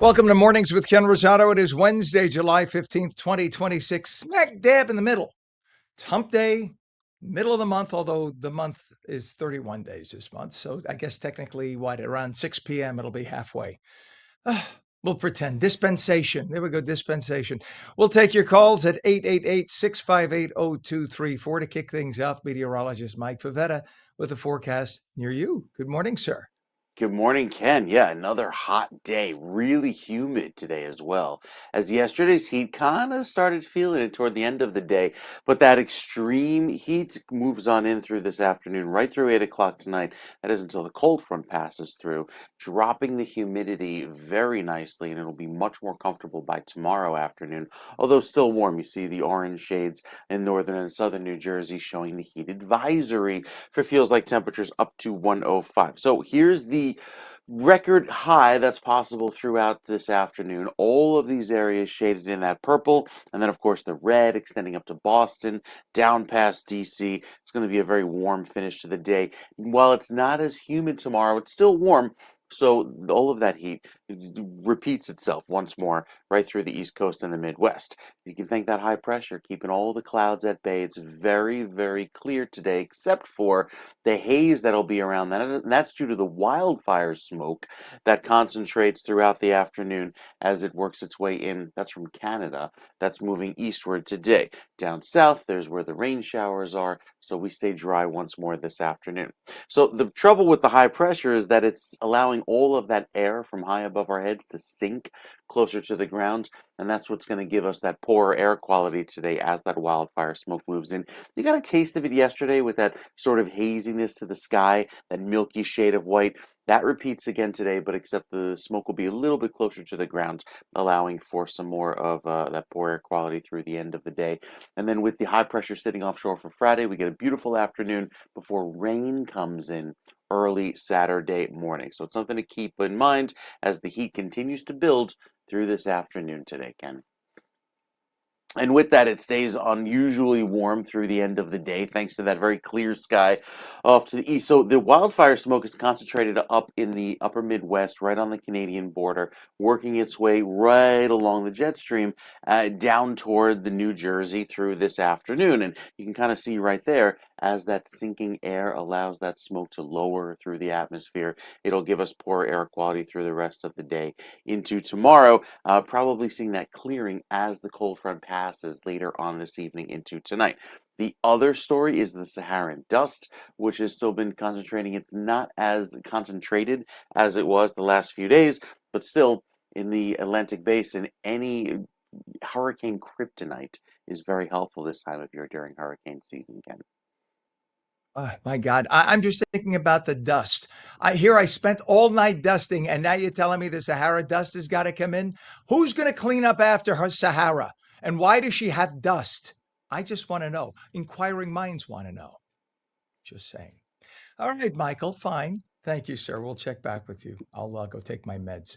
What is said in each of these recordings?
Welcome to Mornings with Ken Rosato. It is Wednesday, July 15th, 2026, smack dab in the middle. It's hump day, middle of the month, although the month is 31 days this month. So I guess technically, around 6 p.m., it'll be halfway. Ah, we'll pretend. Dispensation. There we go, dispensation. We'll take your calls at 888-658-0234 to kick things off. Meteorologist Mike Favetta with a forecast near you. Good morning, sir. Good morning, Ken. Yeah, another hot day. Really humid today as well. As yesterday's heat kind of started feeling it toward the end of the day, but that extreme heat moves on in through this afternoon, right through 8 o'clock tonight. That is until the cold front passes through, dropping the humidity very nicely, and it'll be much more comfortable by tomorrow afternoon, although still warm. You see the orange shades in northern and southern New Jersey showing the heat advisory for feels like temperatures up to 105. So here's the record high that's possible throughout this afternoon. All of these areas shaded in that purple, and then of course the red extending up to Boston, down past DC. It's going to be a very warm finish to the day. While it's not as humid tomorrow, it's still warm. So all of that heat repeats itself once more right through the East Coast and the Midwest. You can thank that high pressure keeping all the clouds at bay. It's very, very clear today, except for the haze that'll be around that. And that's due to the wildfire smoke that concentrates throughout the afternoon as it works its way in. That's from Canada. That's moving eastward today. Down south, there's where the rain showers are. So we stay dry once more this afternoon. So the trouble with the high pressure is that it's allowing all of that air from high above our heads to sink closer to the ground. And that's what's going to give us that poorer air quality today as that wildfire smoke moves in. You got a taste of it yesterday with that sort of haziness to the sky, that milky shade of white. That repeats again today, but except the smoke will be a little bit closer to the ground, allowing for some more of that poor air quality through the end of the day. And then with the high pressure sitting offshore for Friday, we get a beautiful afternoon before rain comes in early Saturday morning. So it's something to keep in mind as the heat continues to build through this afternoon today, Ken. And with that, it stays unusually warm through the end of the day, thanks to that very clear sky off to the east. So the wildfire smoke is concentrated up in the upper Midwest, right on the Canadian border, working its way right along the jet stream down toward the New Jersey through this afternoon. And you can kind of see right there as that sinking air allows that smoke to lower through the atmosphere. It'll give us poor air quality through the rest of the day into tomorrow, probably seeing that clearing as the cold front passes later on this evening into tonight. The other story is the Saharan dust, which has still been concentrating. It's not as concentrated as it was the last few days, but still in the Atlantic basin, any hurricane kryptonite is very helpful this time of year during hurricane season, Ken. Oh, my God. I'm just thinking about the dust. I spent all night dusting, and now you're telling me the Sahara dust has got to come in? Who's going to clean up after her Sahara? And why does she have dust? I just want to know. Inquiring minds want to know. Just saying. All right, Michael, fine. Thank you, sir. We'll check back with you. I'll go take my meds.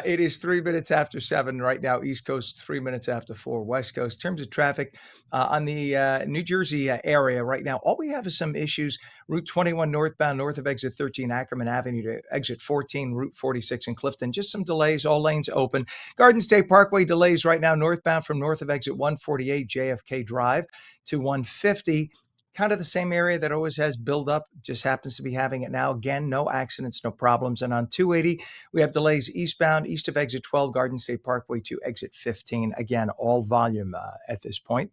It is 3 minutes after 7 right now, East Coast, 3 minutes after 4, West Coast. In terms of traffic on the New Jersey area right now, all we have is some issues. Route 21 northbound, north of exit 13, Ackerman Avenue to exit 14, Route 46 in Clifton. Just some delays, all lanes open. Garden State Parkway delays right now, northbound from north of exit 148, JFK Drive to 150. Kind of the same area that always has buildup, just happens to be having it now. Again, no accidents, no problems. And on 280, we have delays eastbound, east of exit 12, Garden State Parkway to exit 15. Again, all volume at this point.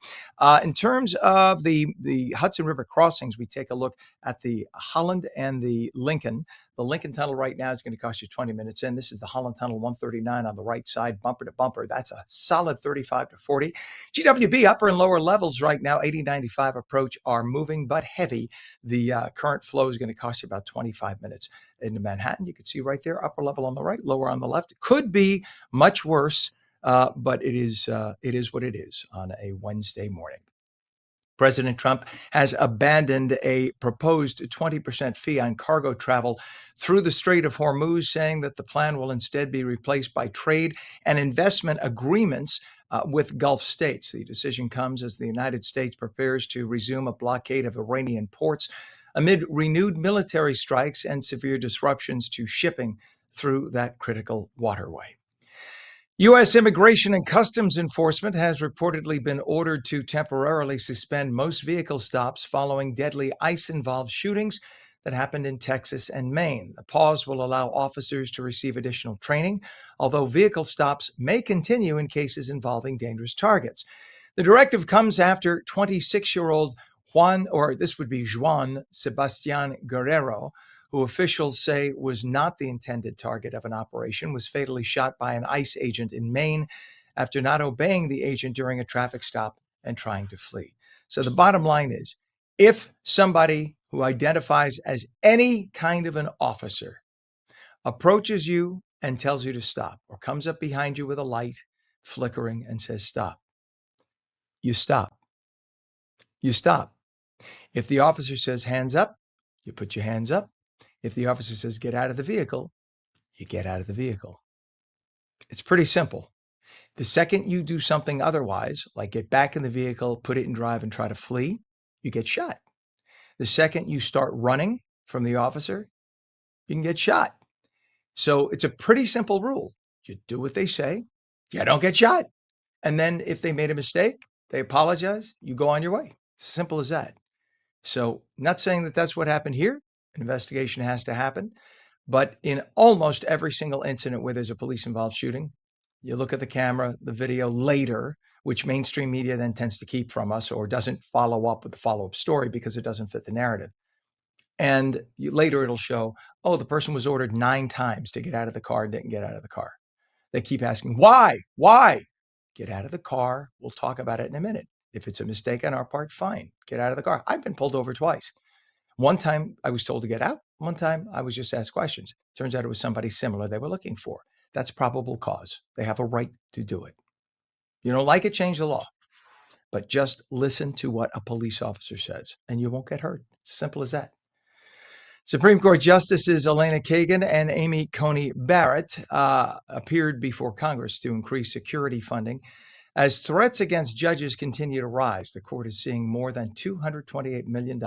In terms of the Hudson River crossings, we take a look at the Holland and the Lincoln. The Lincoln Tunnel right now is going to cost you 20 minutes in. This is the Holland Tunnel 139 on the right side, bumper to bumper. That's a solid 35 to 40. GWB upper and lower levels right now, 80-95 approach are moving but heavy. The current flow is going to cost you about 25 minutes into Manhattan. You can see right there, upper level on the right, lower on the left. It could be much worse, but it is what it is on a Wednesday morning. President Trump has abandoned a proposed 20% fee on cargo travel through the Strait of Hormuz, saying that the plan will instead be replaced by trade and investment agreements with Gulf states. The decision comes as the United States prepares to resume a blockade of Iranian ports amid renewed military strikes and severe disruptions to shipping through that critical waterway. U.S. Immigration and Customs Enforcement has reportedly been ordered to temporarily suspend most vehicle stops following deadly ICE-involved shootings that happened in Texas and Maine. The pause will allow officers to receive additional training, although vehicle stops may continue in cases involving dangerous targets. The directive comes after 26-year-old Juan Sebastian Guerrero, who officials say was not the intended target of an operation, was fatally shot by an ICE agent in Maine after not obeying the agent during a traffic stop and trying to flee. So the bottom line is, if somebody who identifies as any kind of an officer approaches you and tells you to stop, or comes up behind you with a light flickering and says stop, you stop. You stop. If the officer says hands up, you put your hands up. If the officer says get out of the vehicle, you get out of the vehicle. It's pretty simple. The second you do something otherwise, like get back in the vehicle, put it in drive, and try to flee, you get shot. The second you start running from the officer, you can get shot. So it's a pretty simple rule. You do what they say, you don't get shot. And then if they made a mistake, they apologize, you go on your way. It's simple as that. So, not saying that that's what happened here. An investigation has to happen. But in almost every single incident where there's a police-involved shooting, you look at the camera, the video later, which mainstream media then tends to keep from us or doesn't follow up with the follow-up story because it doesn't fit the narrative. And later it'll show, oh, the person was ordered 9 times to get out of the car and didn't get out of the car. They keep asking, why? Why? Get out of the car. We'll talk about it in a minute. If it's a mistake on our part, fine. Get out of the car. I've been pulled over twice. One time I was told to get out. One time I was just asked questions. Turns out it was somebody similar they were looking for. That's probable cause. They have a right to do it. You don't like it, change the law. But just listen to what a police officer says, and you won't get hurt. It's as simple as that. Supreme Court Justices Elena Kagan and Amy Coney Barrett appeared before Congress to increase security funding. As threats against judges continue to rise, the court is seeing more than $228 million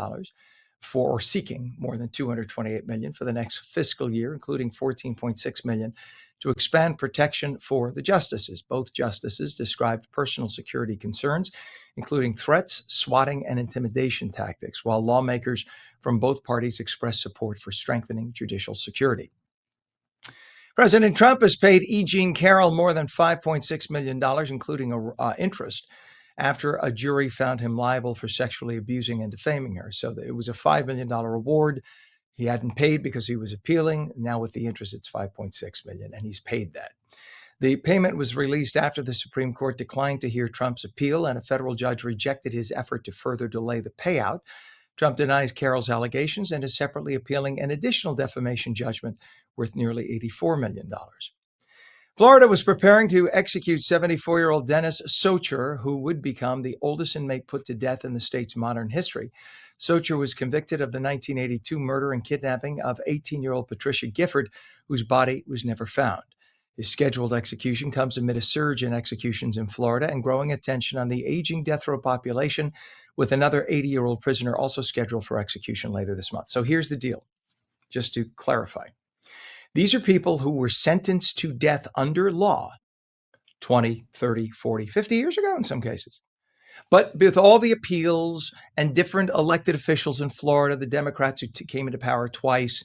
seeking more than $228 million for the next fiscal year, including $14.6 million to expand protection for the justices. Both justices described personal security concerns, including threats, swatting, and intimidation tactics, while lawmakers from both parties expressed support for strengthening judicial security. President Trump has paid E. Jean Carroll more than $5.6 million, including interest, after a jury found him liable for sexually abusing and defaming her. So it was a $5 million reward. He hadn't paid because he was appealing. Now with the interest, it's $5.6 million, and he's paid that. The payment was released after the Supreme Court declined to hear Trump's appeal, and a federal judge rejected his effort to further delay the payout. Trump denies Carroll's allegations and is separately appealing an additional defamation judgment worth nearly $84 million. Florida was preparing to execute 74-year-old Dennis Socher, who would become the oldest inmate put to death in the state's modern history. Socher was convicted of the 1982 murder and kidnapping of 18-year-old Patricia Gifford, whose body was never found. His scheduled execution comes amid a surge in executions in Florida and growing attention on the aging death row population, with another 80-year-old prisoner also scheduled for execution later this month. So here's the deal, just to clarify. These are people who were sentenced to death under law 20, 30, 40, 50 years ago in some cases. But with all the appeals and different elected officials in Florida, the Democrats who came into power twice,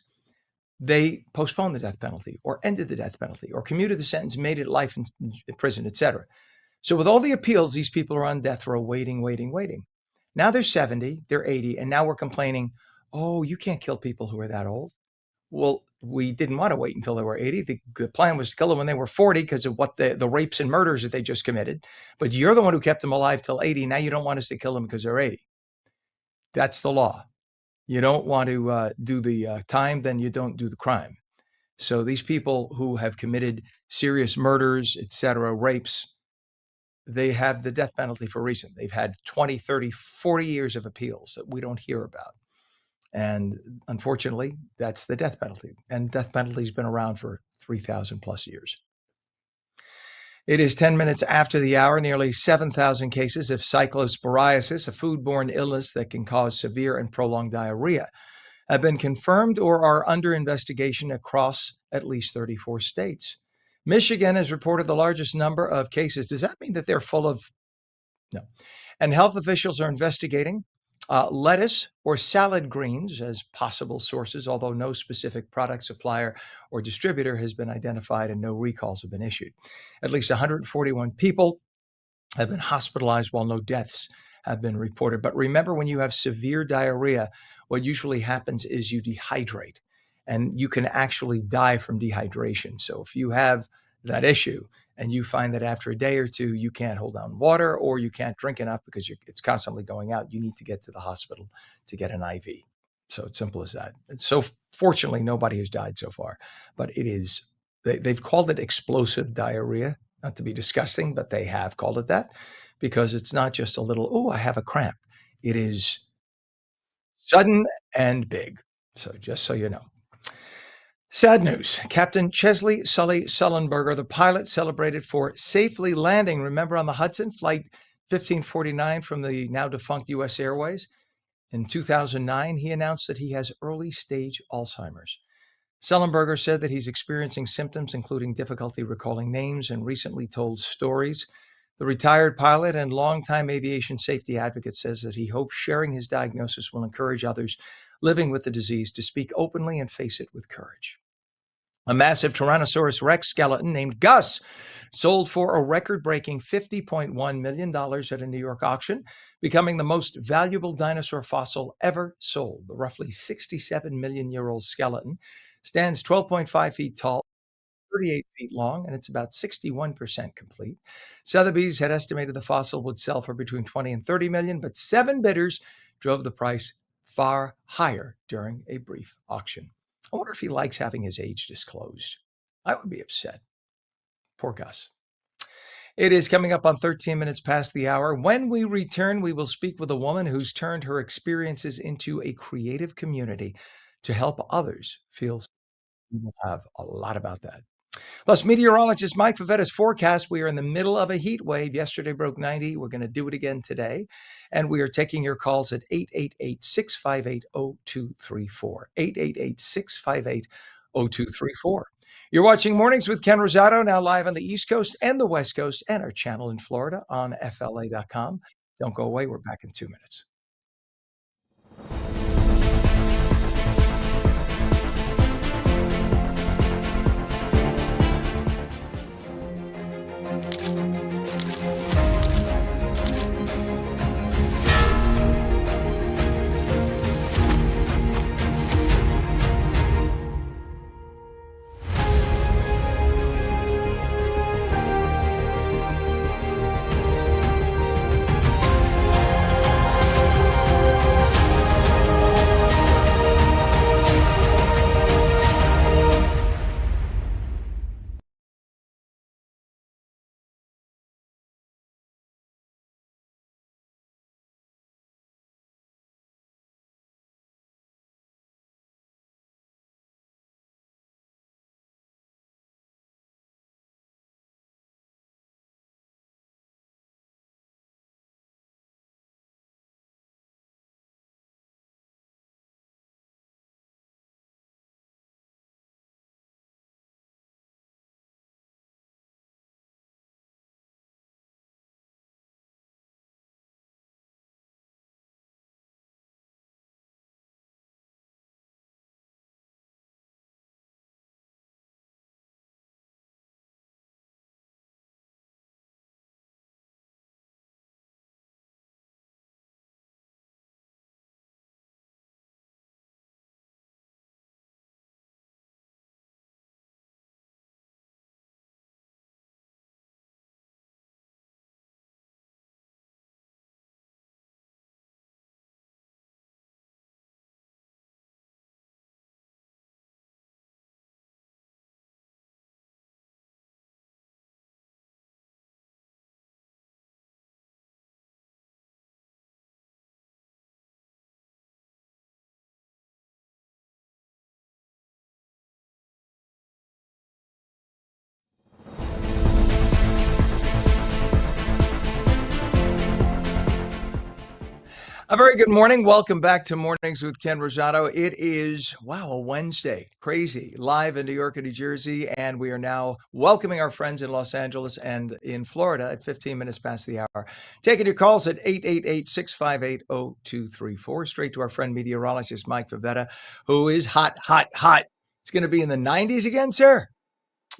they postponed the death penalty or ended the death penalty or commuted the sentence, made it life in prison, etc. So with all the appeals, these people are on death row waiting. Now they're 70, they're 80, and now we're complaining, oh, you can't kill people who are that old. Well, we didn't want to wait until they were 80. The plan was to kill them when they were 40 because of what the rapes and murders that they just committed. But you're the one who kept them alive till 80. Now you don't want us to kill them because they're 80. That's the law. You don't want to do the time, then you don't do the crime. So these people who have committed serious murders, etc., rapes, they have the death penalty for a reason. They've had 20, 30, 40 years of appeals that we don't hear about. And unfortunately, that's the death penalty. And death penalty has been around for 3,000 plus years. It is 10 minutes after the hour. Nearly 7,000 cases of cyclosporiasis, a foodborne illness that can cause severe and prolonged diarrhea, have been confirmed or are under investigation across at least 34 states. Michigan has reported the largest number of cases. Does that mean that they're full of? No. And health officials are investigating lettuce or salad greens as possible sources, although no specific product supplier or distributor has been identified and no recalls have been issued. At least 141 people have been hospitalized while no deaths have been reported. But remember, when you have severe diarrhea, what usually happens is you dehydrate and you can actually die from dehydration. So if you have that issue and you find that after a day or two, you can't hold down water or you can't drink enough because it's constantly going out, you need to get to the hospital to get an IV. So it's simple as that. And so fortunately, nobody has died so far, but they've called it explosive diarrhea. Not to be disgusting, but they have called it that because it's not just a little, oh, I have a cramp. It is sudden and big. So just so you know. Sad news. Captain Chesley Sully Sullenberger, the pilot celebrated for safely landing, remember, on the Hudson, Flight 1549 from the now defunct U.S. Airways. In 2009, he announced that he has early stage Alzheimer's. Sullenberger said that he's experiencing symptoms including difficulty recalling names and recently told stories. The retired pilot and longtime aviation safety advocate says that he hopes sharing his diagnosis will encourage others living with the disease to speak openly and face it with courage. A massive Tyrannosaurus Rex skeleton named Gus sold for a record-breaking $50.1 million at a New York auction, becoming the most valuable dinosaur fossil ever sold. The roughly 67-million-year-old skeleton stands 12.5 feet tall, 38 feet long, and it's about 61% complete. Sotheby's had estimated the fossil would sell for between 20 and 30 million, but 7 bidders drove the price far higher during a brief auction. I wonder if he likes having his age disclosed. I would be upset. Poor Gus. It is coming up on 13 minutes past the hour. When we return, we will speak with a woman who's turned her experiences into a creative community to help others feel safe. We will have a lot about that. Plus, meteorologist Mike Favetta's forecast. We are in the middle of a heat wave. Yesterday broke 90. We're going to do it again today. And we are taking your calls at 888-658-0234. 888-658-0234. You're watching Mornings with Ken Rosato, now live on the East Coast and the West Coast and our channel in Florida on FLA.com. Don't go away. We're back in 2 minutes. A very good morning. Welcome back to Mornings with Ken Rosato. It is, wow, a Wednesday. Crazy. Live in New York and New Jersey. And we are now welcoming our friends in Los Angeles and in Florida at 15 minutes past the hour. Taking your calls at 888-658-0234. Straight to our friend meteorologist Mike Favetta, who is hot, hot, hot. It's going to be in the 90s again, sir.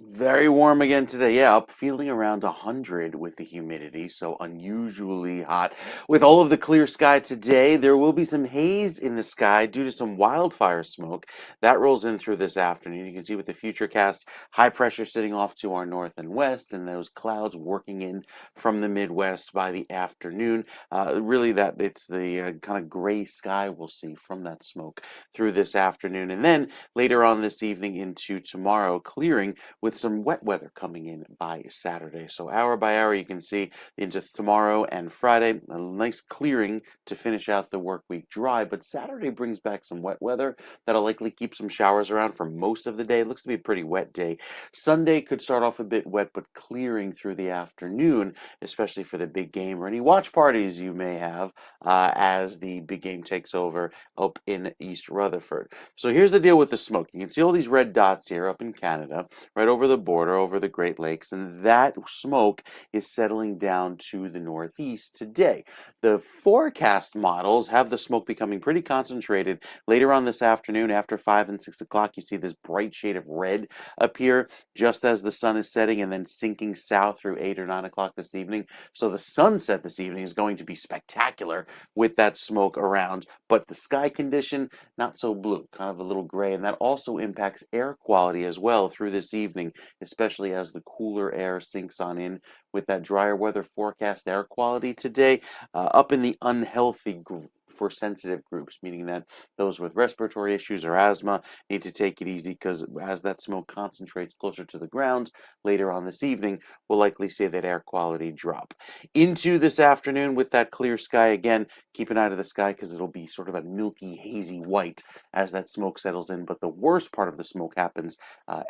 Very warm again today. Yeah, up feeling around 100 with the humidity, so unusually hot. With all of the clear sky today, there will be some haze in the sky due to some wildfire smoke. That rolls in through this afternoon. You can see with the futurecast, high pressure sitting off to our north and west, and those clouds working in from the Midwest by the afternoon. Really, that it's the kind of gray sky we'll see from that smoke through this afternoon. And then later on this evening into tomorrow, clearing with some wet weather coming in by Saturday. So hour by hour, you can see into tomorrow and Friday, a nice clearing to finish out the work week dry. But Saturday brings back some wet weather that'll likely keep some showers around for most of the day. It looks to be a pretty wet day. Sunday could start off a bit wet, but clearing through the afternoon, especially for the big game or any watch parties you may have as the big game takes over up in East Rutherford. So here's the deal with the smoke. You can see all these red dots here up in Canada, right over the border, over the Great Lakes, and that smoke is settling down to the northeast today. The forecast models have the smoke becoming pretty concentrated later on this afternoon after 5 and 6 o'clock. You see this bright shade of red appear just as the sun is setting and then sinking south through 8 or 9 o'clock this evening. So the sunset this evening is going to be spectacular with that smoke around, but the sky condition, not so blue, kind of a little gray, and that also impacts air quality as well through this evening, especially as the cooler air sinks on in with that drier weather forecast. Air quality today up in the unhealthy group for sensitive groups, meaning that those with respiratory issues or asthma need to take it easy, because as that smoke concentrates closer to the ground later on this evening, we'll likely see that air quality drop. Into this afternoon with that clear sky again, keep an eye to the sky because it'll be sort of a milky, hazy white as that smoke settles in. But the worst part of the smoke happens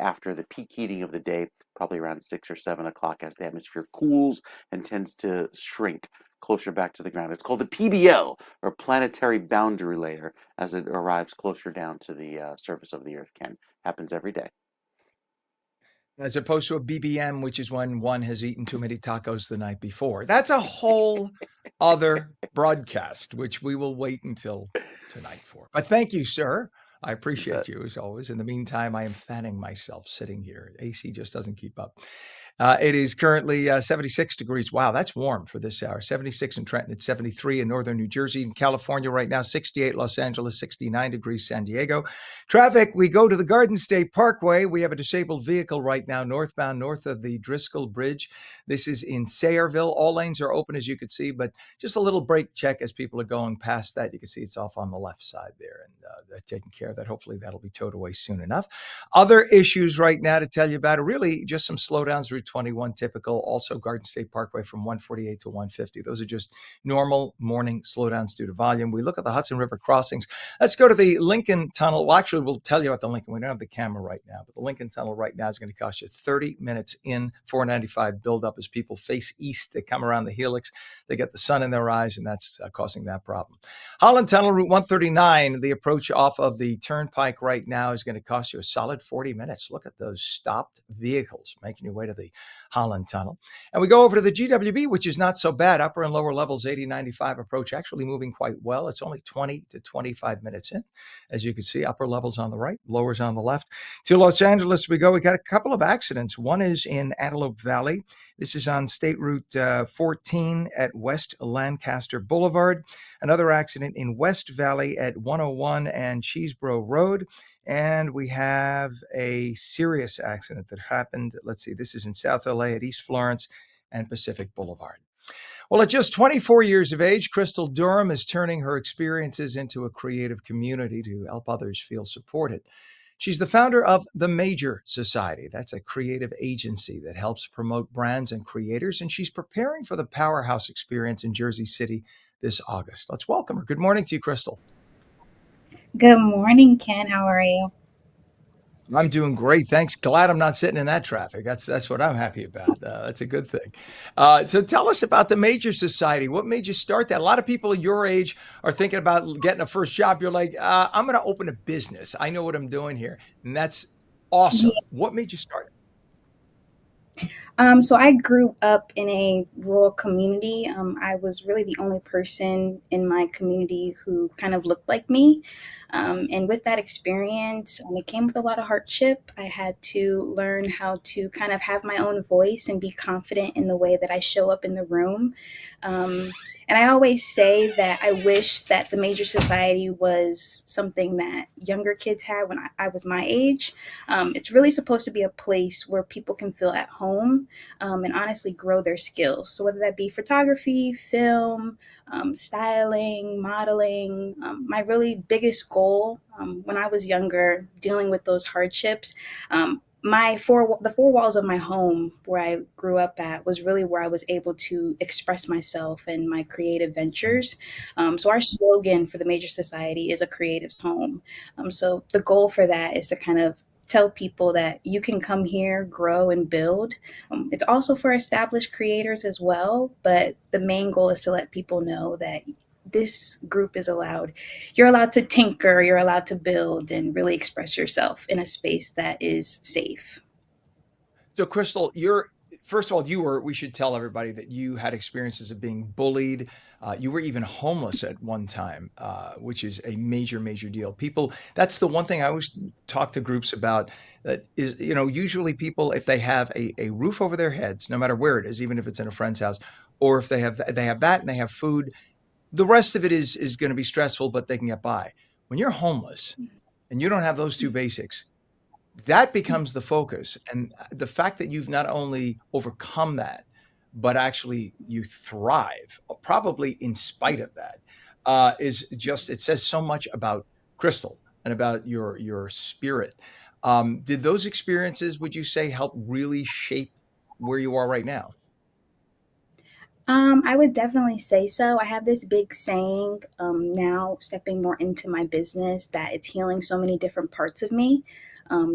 after the peak heating of the day, probably around 6 or 7 o'clock, as the atmosphere cools and tends to shrink closer back to the ground. It's called the PBL, or planetary boundary layer, as it arrives closer down to the surface of the Earth. Ken, happens every day. As opposed to a BBM, which is when one has eaten too many tacos the night before. That's a whole other broadcast, which we will wait until tonight for. But thank you, sir. I You bet. appreciate you as always. In the meantime, I am fanning myself sitting here. AC just doesn't keep up. It is currently 76 degrees. Wow, that's warm for this hour. 76 in Trenton. It's 73 in northern New Jersey and California right now. 68 Los Angeles, 69 degrees San Diego. Traffic, we go to the Garden State Parkway. We have a disabled vehicle right now northbound north of the Driscoll Bridge. This is in Sayreville. All lanes are open, as you can see, but just a little brake check as people are going past that. You can see it's off on the left side there, and they're taking care of that. Hopefully that'll be towed away soon enough. Other issues right now to tell you about are really just some slowdowns. Route 21 typical. Also Garden State Parkway from 148 to 150. Those are just normal morning slowdowns due to volume. We look at the Hudson River crossings. Let's go to the Lincoln Tunnel. Well, actually, we'll tell you about the Lincoln. We don't have the camera right now, but the Lincoln Tunnel right now is going to cost you 30 minutes in 495 buildup as people face east. They come around the helix. They get the sun in their eyes, and that's causing that problem. Holland Tunnel, Route 139, the approach off of the turnpike right now is going to cost you a solid 40 minutes. Look at those stopped vehicles making your way to the Holland Tunnel. And we go over to the GWB, which is not so bad. Upper and lower levels, 80-95 approach, actually moving quite well. It's only 20 to 25 minutes in. As you can see, upper levels on the right, lowers on the left. To Los Angeles we go. We got a couple of accidents. One is in Antelope Valley. This is on State Route 14 at West Lancaster Boulevard. Another accident in West Valley at 101 and Cheeseboro Road. And we have a serious accident that happened. Let's see, this is in South LA at East Florence and Pacific Boulevard. Well, at just 24 years of age, Crystal Durham is turning her experiences into a creative community to help others feel supported. She's the founder of the Major Society. That's a creative agency that helps promote brands and creators, and she's preparing for the Powerhouse Experience in Jersey City this August. Let's welcome her. Good morning to you, Crystal. Good morning, Ken. How are you? I'm doing great. Thanks. Glad I'm not sitting in that traffic. That's what I'm happy about. That's a good thing. So tell us about the Major Society. What made you start that? A lot of people your age are thinking about getting a first job. You're like, I'm going to open a business. I know what I'm doing here, and that's awesome. What made you start it? So I grew up in a rural community. I was really the only person in my community who kind of looked like me. And with that experience, it came with a lot of hardship. I had to learn how to kind of have my own voice and be confident in the way that I show up in the room. Um, and I always say that I wish that the major society was something that younger kids had when I was my age. It's really supposed to be a place where people can feel at home, and honestly grow their skills. So whether that be photography, film, styling, modeling, my really biggest goal when I was younger, dealing with those hardships, the four walls of my home where I grew up at was really where I was able to express myself and my creative ventures. So our slogan for the Major Society is a creative's home. So the goal for that is to kind of tell people that you can come here, grow, and build. It's also for established creators as well, but the main goal is to let people know that this group is allowed. You're allowed to tinker, you're allowed to build, and really express yourself in a space that is safe. So, Crystal, you're first of all, we should tell everybody that you had experiences of being bullied. You were even homeless at one time, which is a major, major deal. People, that's the one thing I always talk to groups about. That is, usually people, if they have a roof over their heads, no matter where it is, even if it's in a friend's house, or if they have that and they have food, the rest of it is going to be stressful, but they can get by. When you're homeless and you don't have those two basics, that becomes the focus. And the fact that you've not only overcome that, but actually you thrive, probably in spite of that, is just, it says so much about Crystal and about your spirit. Did those experiences, would you say, help really shape where you are right now? I would definitely say so. I have this big saying now, stepping more into my business, that it's healing so many different parts of me.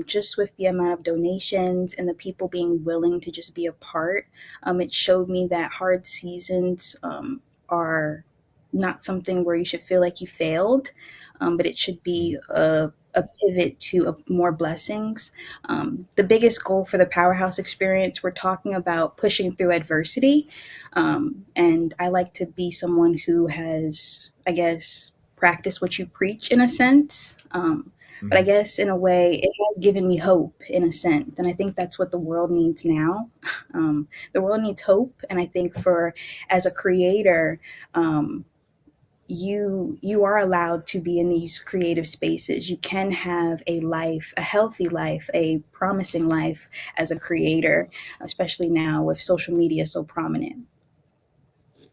Just with the amount of donations and the people being willing to just be a part, it showed me that hard seasons are not something where you should feel like you failed, but it should be a pivot to more blessings. The biggest goal for the Powerhouse experience, we're talking about pushing through adversity. And I like to be someone who has, I guess, practiced what you preach in a sense. But I Mhm. guess in a way, it has given me hope in a sense. And I think that's what the world needs now. The world needs hope. And I think as a creator, um, you are allowed to be in these creative spaces. You can have a life, a healthy life, a promising life as a creator, especially now with social media so prominent.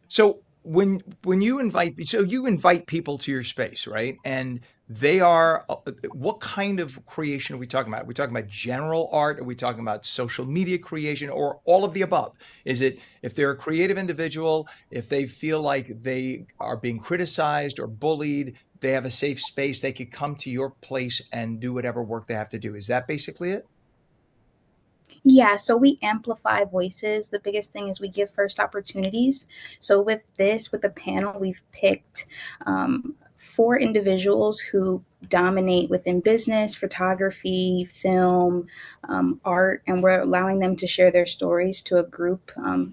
So when you invite people to your space, right? And they are what kind of creation are we talking about? Are we talking about general art? Are we talking about social media creation or all of the above? Is it if they're a creative individual, if they feel like they are being criticized or bullied, they have a safe space, they could come to your place and do whatever work they have to do. Is that basically it? Yeah, so we amplify voices. The biggest thing is we give first opportunities. So with the panel, we've picked four individuals who dominate within business, photography, film, art, and we're allowing them to share their stories to a group, on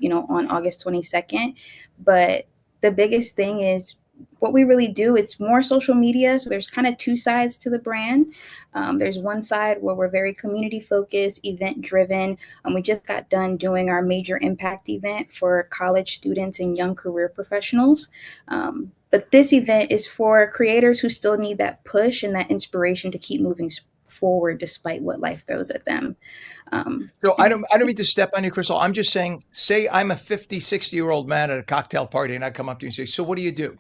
August 22nd. But the biggest thing is what we really do, it's more social media. So there's kind of two sides to the brand. There's one side where we're very community focused, event driven. We just got done doing our major impact event for college students and young career professionals. But this event is for creators who still need that push and that inspiration to keep moving forward despite what life throws at them. So I And don't I don't mean to step on you, Crystal. I'm just saying, say I'm a 50, 60-year-old man at a cocktail party and I come up to you and say, so what do you do?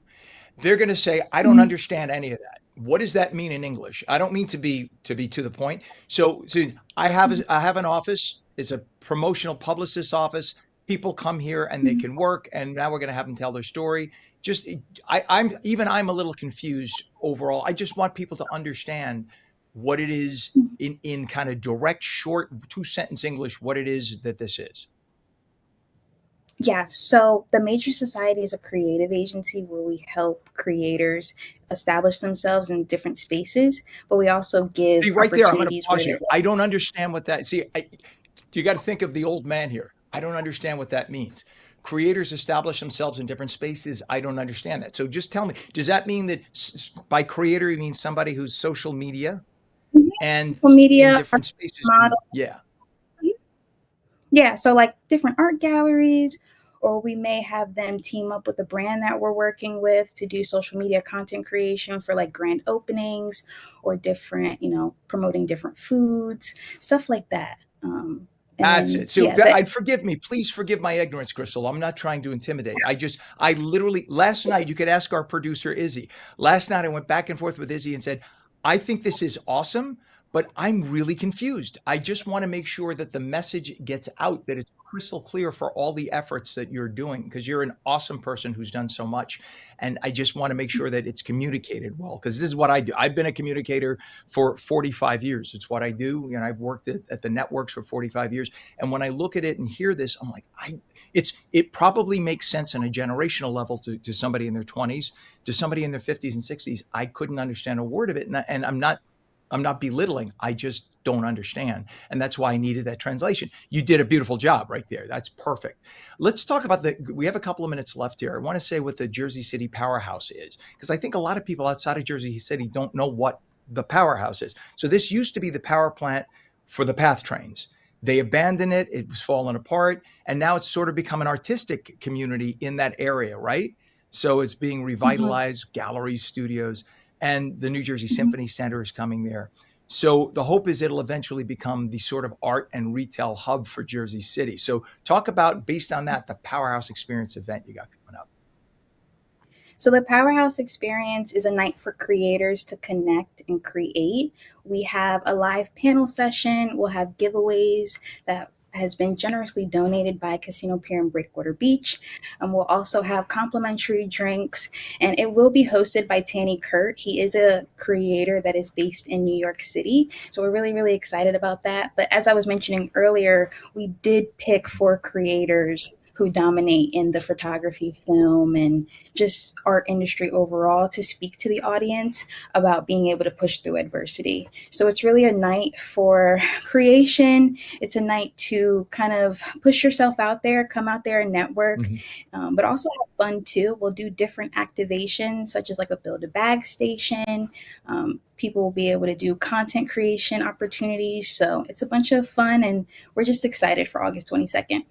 They're going to say, I don't Mhm. understand any of that. What does that mean in English? I don't mean to be to the point. So I have an office. It's a promotional publicist office. People come here and they Mhm. can work, and now we're going to have them tell their story. Just I'm a little confused overall. I just want people to understand what it is in kind of direct, short, 2 sentence English, what it is that this is? Yeah, so the Major Society is a creative agency where we help creators establish themselves in different spaces, but we also See, give right there, I'm going to opportunities where pause they. you. I don't understand what that. See, you got to think of the old man here. I don't understand what that means. Creators establish themselves in different spaces. I don't understand that. So just tell me, does that mean that by creator you mean somebody who's social media and Social in media, art different spaces? model. Yeah. Yeah, so like different art galleries, or we may have them team up with a brand that we're working with to do social media content creation for like grand openings or different, promoting different foods, stuff like that. And That's then, it. So yeah, that. I'd forgive me. Please forgive my ignorance, Crystal. I'm not trying to intimidate. I literally, last night, you could ask our producer, Izzy. Last night, I went back and forth with Izzy and said, I think this is awesome, but I'm really confused. I just want to make sure that the message gets out, that it's crystal clear for all the efforts that you're doing, because you're an awesome person who's done so much. And I just want to make sure that it's communicated well, because this is what I do. I've been a communicator for 45 years. It's what I do. I've worked at the networks for 45 years. And when I look at it and hear this, I'm like, it probably makes sense on a generational level to somebody in their 20s, to somebody in their 50s and 60s. I couldn't understand a word of it. And I'm not belittling. I just don't understand. And that's why I needed that translation. You did a beautiful job right there. That's perfect. Let's talk about we have a couple of minutes left here. I want to say what the Jersey City Powerhouse is, because I think a lot of people outside of Jersey City don't know what the powerhouse is. So this used to be the power plant for the PATH trains. They abandoned it. It was falling apart. And now it's sort of become an artistic community in that area, right? So it's being Mhm, revitalized, galleries, studios, and the New Jersey mhm. Symphony Center is coming there. So the hope is it'll eventually become the sort of art and retail hub for Jersey City. So talk about, based on that, the Powerhouse Experience event you got coming up. So the Powerhouse Experience is a night for creators to connect and create. We have a live panel session. We'll have giveaways that has been generously donated by Casino Pier in Breakwater Beach. We'll also have complimentary drinks, and it will be hosted by Tanny Kurt. He is a creator that is based in New York City. So we're really, really excited about that. But as I was mentioning earlier, we did pick 4 creators who dominate in the photography, film, and just art industry overall to speak to the audience about being able to push through adversity. So it's really a night for creation. It's a night to kind of push yourself out there, come out there and network, Mhm. but also have fun too. We'll do different activations, such as like a build a bag station. People will be able to do content creation opportunities. So it's a bunch of fun, and we're just excited for August 22nd.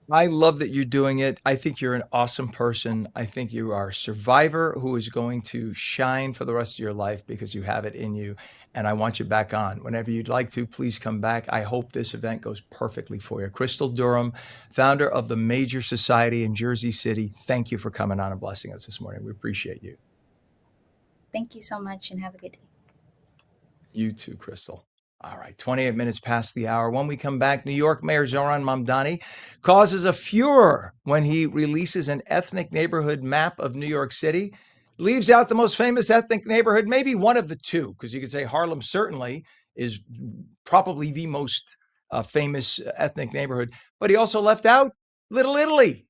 I love that you're doing it. I think you're an awesome person. I think you are a survivor who is going to shine for the rest of your life because you have it in you. And I want you back on. Whenever you'd like to, please come back. I hope this event goes perfectly for you. Crystal Durham, founder of the Major Society in Jersey City, thank you for coming on and blessing us this morning. We appreciate you. Thank you so much and have a good day. You too, Crystal. All right, 28 minutes past the hour. When we come back, New York Mayor Zohran Mamdani causes a furor when he releases an ethnic neighborhood map of New York City, leaves out the most famous ethnic neighborhood, maybe one of the two, because you could say Harlem certainly is probably the most famous ethnic neighborhood, but he also left out Little Italy.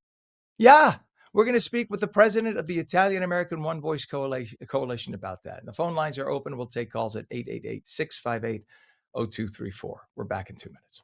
Yeah, we're going to speak with the president of the Italian American One Voice Coalition about that. And the phone lines are open. We'll take calls at 888 658 0234. We're back in 2 minutes.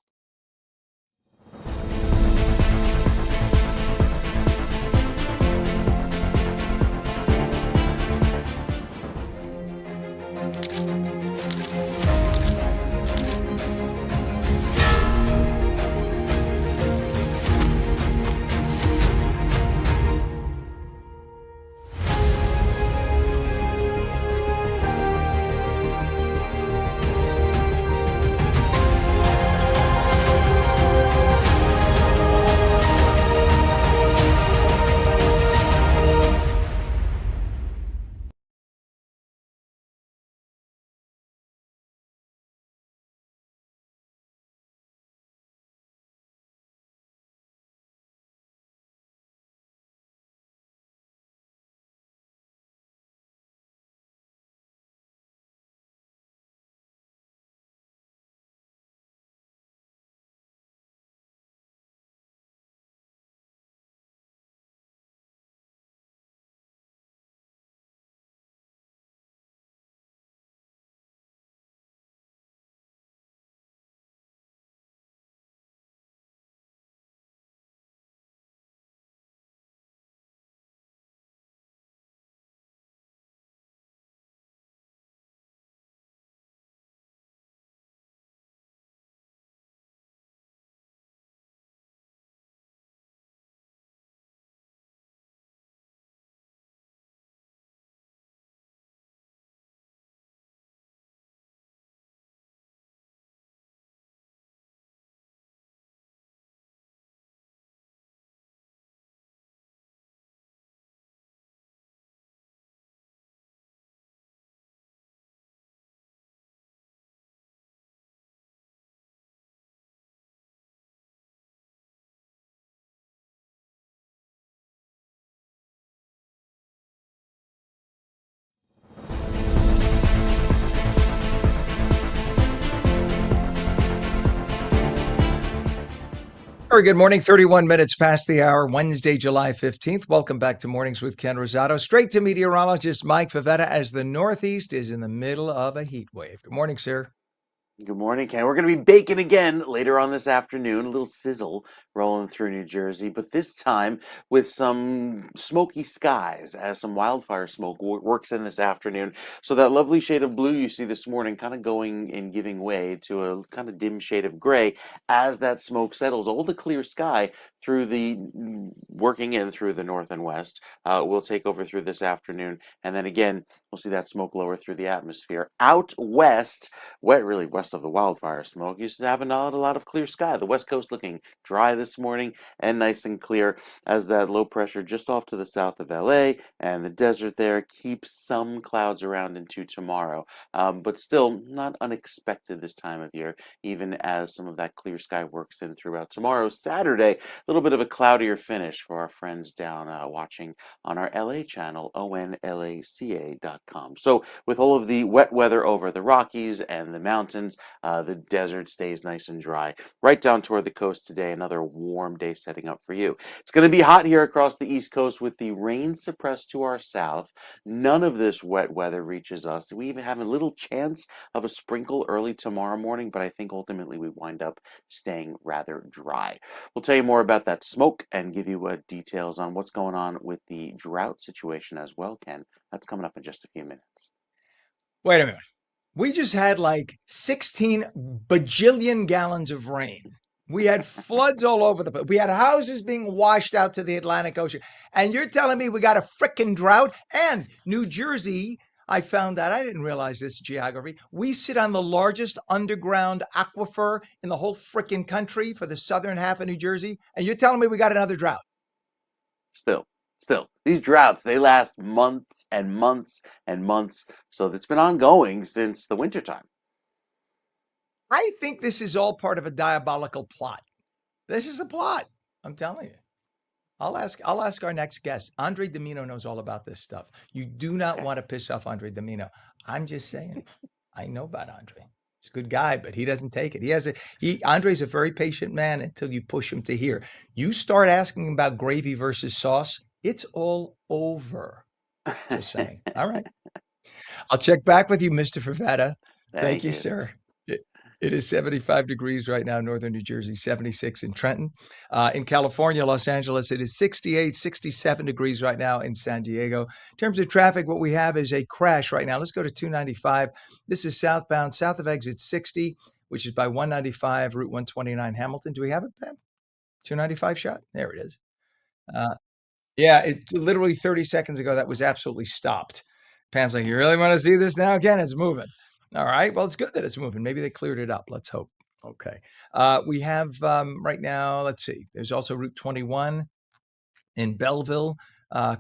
Very good morning, 31 minutes past the hour, Wednesday, July 15th. Welcome back to Mornings with Ken Rosato. Straight to meteorologist Mike Favetta as the Northeast is in the middle of a heat wave. Good morning, sir. Good morning, Ken. We're going to be baking again later on this afternoon. A little sizzle rolling through New Jersey, but this time with some smoky skies as some wildfire smoke works in this afternoon. So that lovely shade of blue you see this morning kind of going and giving way to a kind of dim shade of gray as that smoke settles. All the clear sky through the working in through the north and west will take over through this afternoon. And then again, we'll see that smoke lower through the atmosphere. Out west, really west of the wildfire smoke, used to have a lot of clear sky. The west coast looking dry this morning and nice and clear as that low pressure just off to the south of LA and the desert there keeps some clouds around into tomorrow. But still not unexpected this time of year, even as some of that clear sky works in throughout tomorrow. Saturday, a little bit of a cloudier finish for our friends down watching on our LA channel, onlaca.com. So with all of the wet weather over the Rockies and the mountains, the desert stays nice and dry. Right down toward the coast today, another warm day setting up for you. It's going to be hot here across the East Coast with the rain suppressed to our south. None of this wet weather reaches us. We even have a little chance of a sprinkle early tomorrow morning, but I think ultimately we wind up staying rather dry. We'll tell you more about that smoke and give you details on what's going on with the drought situation as well, Ken. That's coming up in just a few minutes. Wait a minute. We just had like 16 bajillion gallons of rain. We had floods all over the place. We had houses being washed out to the Atlantic Ocean. And you're telling me we got a frickin' drought? And New Jersey, I found out, I didn't realize this geography. We sit on the largest underground aquifer in the whole frickin' country for the southern half of New Jersey. And you're telling me we got another drought? Still, these droughts, they last months and months and months. So it's been ongoing since the wintertime. I think this is all part of a diabolical plot. This is a plot. I'm telling you. I'll ask our next guest. Andre Domino knows all about this stuff. You do not Okay. want to piss off Andre Domino. I'm just saying. I know about Andre. He's a good guy, but he doesn't take it. Andre's a very patient man until you push him to here. You start asking him about gravy versus sauce, it's all over. Just saying. All right. I'll check back with you, Mr. Favetta. Thank Thank you, you. sir. It is 75 degrees right now, northern New Jersey, 76 in Trenton. In California, Los Angeles, it is 68, 67 degrees right now in San Diego. In terms of traffic, what we have is a crash right now. Let's go to 295. This is southbound, south of exit 60, which is by 195, Route 129 Hamilton. Do we have it, Ben? 295 shot? There it is. Uh, yeah, it literally 30 seconds ago, that was absolutely stopped. Pam's like, you really want to see this now? Again, it's moving. All right. Well, it's good that it's moving. Maybe they cleared it up. Let's hope. Okay. We have right now, let's see, there's also Route 21 in Belleville,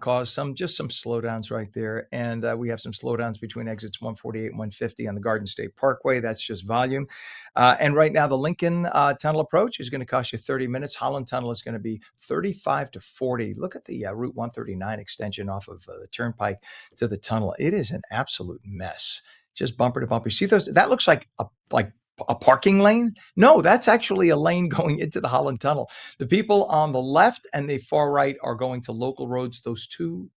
caused some slowdowns right there. And we have some slowdowns between exits 148 and 150 on the Garden State Parkway. That's just volume. And right now, the Lincoln Tunnel approach is going to cost you 30 minutes. Holland Tunnel is going to be 35 to 40. Look at the Route 139 extension off of the Turnpike to the tunnel. It is an absolute mess. Just bumper to bumper. See those? That looks like a parking lane. No, that's actually a lane going into the Holland Tunnel. The people on the left and the far right are going to local roads. Those two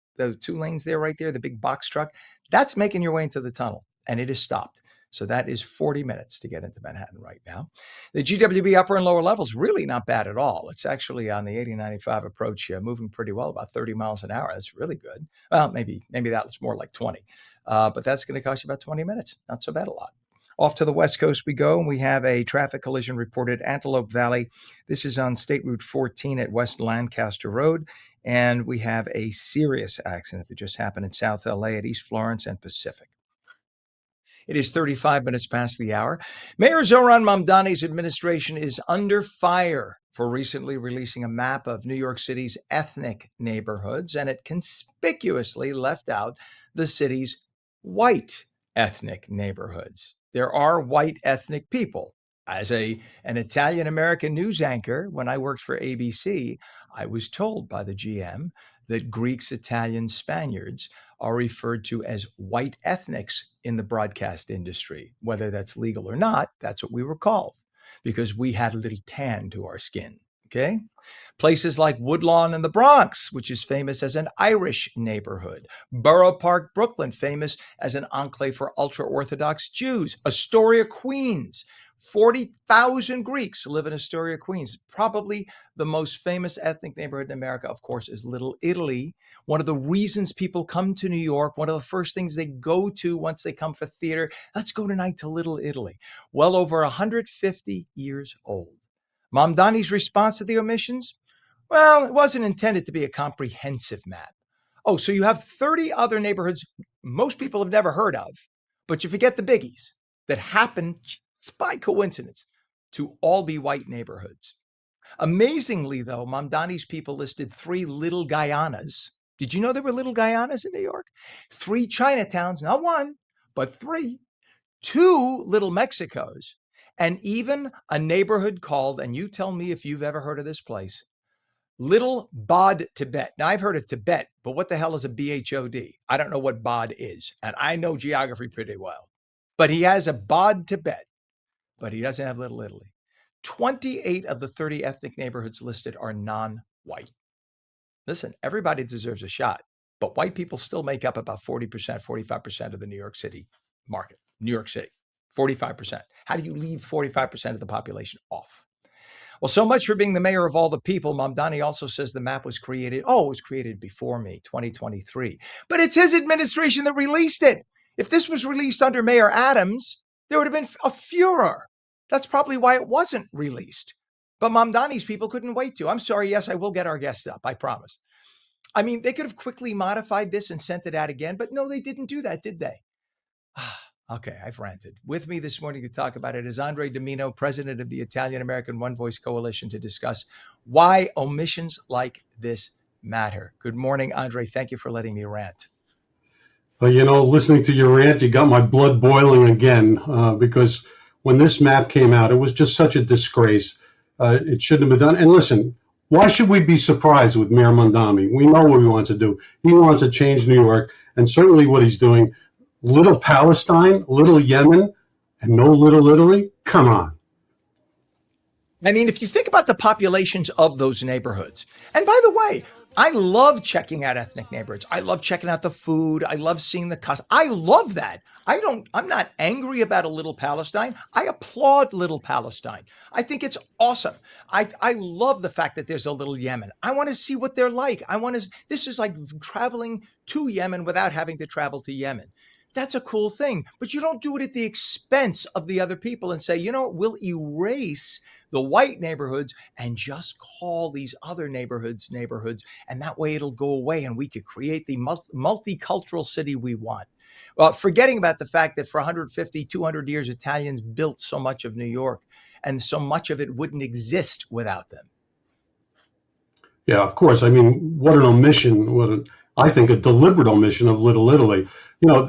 lanes there, right there, the big box truck, that's making your way into the tunnel, and it is stopped. So that is 40 minutes to get into Manhattan right now. The GWB upper and lower levels, really not bad at all. It's actually on the 8095 approach, moving pretty well, about 30 miles an hour. That's really good. Well, maybe that was more like 20. But that's going to cost you about 20 minutes. Not so bad a lot. Off to the west coast we go, and we have a traffic collision reported Antelope Valley. This is on State Route 14 at West Lancaster Road, and we have a serious accident that just happened in South LA at East Florence and Pacific. It is 35 minutes past the hour. Mayor Zoran Mamdani's administration is under fire for recently releasing a map of New York City's ethnic neighborhoods, and it conspicuously left out the city's white ethnic neighborhoods. There are white ethnic people. As an Italian American news anchor, when I worked for ABC, I was told by the GM that Greeks, Italians, Spaniards are referred to as white ethnics in the broadcast industry. Whether that's legal or not, that's what we were called because we had a little tan to our skin. Okay. Places like Woodlawn in the Bronx, which is famous as an Irish neighborhood. Borough Park, Brooklyn, famous as an enclave for ultra Orthodox Jews. Astoria, Queens. 40,000 Greeks live in Astoria, Queens. Probably the most famous ethnic neighborhood in America, of course, is Little Italy. One of the reasons people come to New York, one of the first things they go to once they come for theater, let's go tonight to Little Italy. Well over 150 years old. Mamdani's response to the omissions? Well, it wasn't intended to be a comprehensive map. Oh, so you have 30 other neighborhoods most people have never heard of, but you forget the biggies that happen just by coincidence to all be white neighborhoods. Amazingly, though, Mamdani's people listed 3 little Guyanas. Did you know there were little Guyanas in New York? 3 Chinatowns, not 1, but 3. 2 little Mexicos, and even a neighborhood called, and you tell me if you've ever heard of this place, Little Bod Tibet. Now, I've heard of Tibet, but what the hell is a BHOD? I don't know what Bod is, and I know geography pretty well. But he has a Bod Tibet, but he doesn't have Little Italy. 28 of the 30 ethnic neighborhoods listed are non-white. Listen, everybody deserves a shot, but white people still make up about 40%, 45% of the New York City market. New York City, 45%. How do you leave 45% of the population off? Well, so much for being the mayor of all the people. Mamdani also says the map was created. Oh, it was created before me, 2023. But it's his administration that released it. If this was released under Mayor Adams, there would have been a furor. That's probably why it wasn't released. But Mamdani's people couldn't wait to. I'm sorry. Yes, I will get our guest up. I promise. I mean, they could have quickly modified this and sent it out again, but no, they didn't do that, did they? Okay, I've ranted. With me this morning to talk about it is Andre Domino, president of the Italian American One Voice Coalition, to discuss why omissions like this matter. Good morning, Andre. Thank you for letting me rant. Listening to your rant, you got my blood boiling again, because when this map came out, it was just such a disgrace. It shouldn't have been done. And listen, why should we be surprised with Mayor Mamdani? We know what he wants to do. He wants to change New York, and certainly what he's doing. Little Palestine, little Yemen, and no Little Italy? Come on. I mean, if you think about the populations of those neighborhoods, and by the way, I love checking out ethnic neighborhoods. I love checking out the food. I love seeing the cost. I love that. I'm not angry about a Little Palestine. I applaud Little Palestine. I think it's awesome. I love the fact that there's a little Yemen. I want to see what they're like. This is like traveling to Yemen without having to travel to Yemen. That's a cool thing, but you don't do it at the expense of the other people and say, we'll erase the white neighborhoods and just call these other neighborhoods, and that way it'll go away and we could create the multicultural city we want. Well, forgetting about the fact that for 150, 200 years, Italians built so much of New York, and so much of it wouldn't exist without them. Yeah, of course. I mean, what an omission, I think a deliberate omission of Little Italy.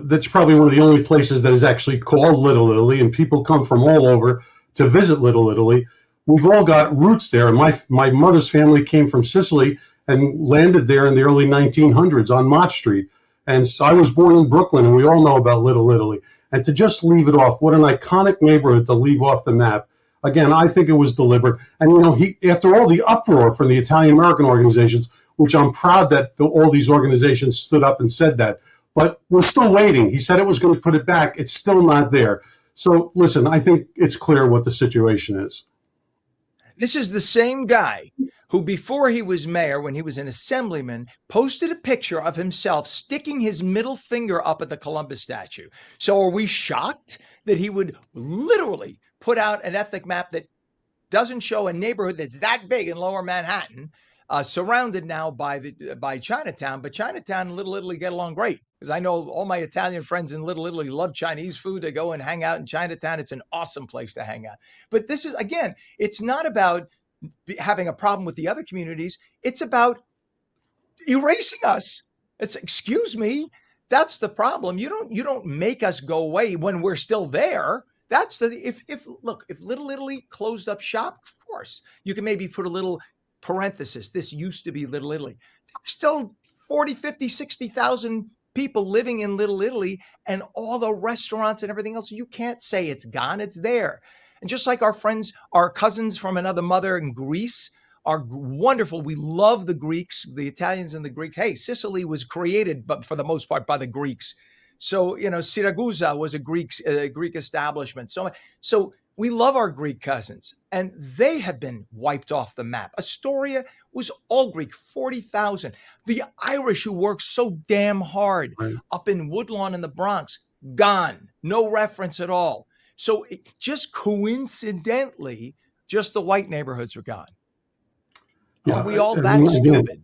That's probably one of the only places that is actually called Little Italy, and people come from all over to visit Little Italy. We've all got roots there. My mother's family came from Sicily and landed there in the early 1900s on Mott Street. And so I was born in Brooklyn, and we all know about Little Italy. And to just leave it off, what an iconic neighborhood to leave off the map. Again, I think it was deliberate. And, after all the uproar from the Italian American organizations, which I'm proud that all these organizations stood up and said that, but we're still waiting. He said it was going to put it back. It's still not there. So listen, I think it's clear what the situation is. This is the same guy who, before he was mayor, when he was an assemblyman, posted a picture of himself sticking his middle finger up at the Columbus statue. So are we shocked that he would literally put out an ethnic map that doesn't show a neighborhood that's that big in Lower Manhattan, surrounded now by Chinatown, but Chinatown and Little Italy get along great, because I know all my Italian friends in Little Italy love Chinese food. They go and hang out in Chinatown. It's an awesome place to hang out. But this is, again, it's not about having a problem with the other communities. It's about erasing us. Excuse me, that's the problem. You don't make us go away when we're still there. That's if Little Italy closed up shop, of course, you can maybe put a little parenthesis. This used to be Little Italy. There's still 40, 50, 60,000 people living in Little Italy, and all the restaurants and everything else. You can't say it's gone. It's there. And just like our cousins from another mother in Greece are wonderful. We love the Greeks, the Italians and the Greeks. Hey, Sicily was created, but for the most part, by the Greeks. So, Siragusa was a Greek establishment. So we love our Greek cousins, and they have been wiped off the map. Astoria was all Greek, 40,000. The Irish, who worked so damn hard up in Woodlawn in the Bronx, gone. No reference at all. So just coincidentally, just the white neighborhoods were gone. Yeah, Are we all that stupid?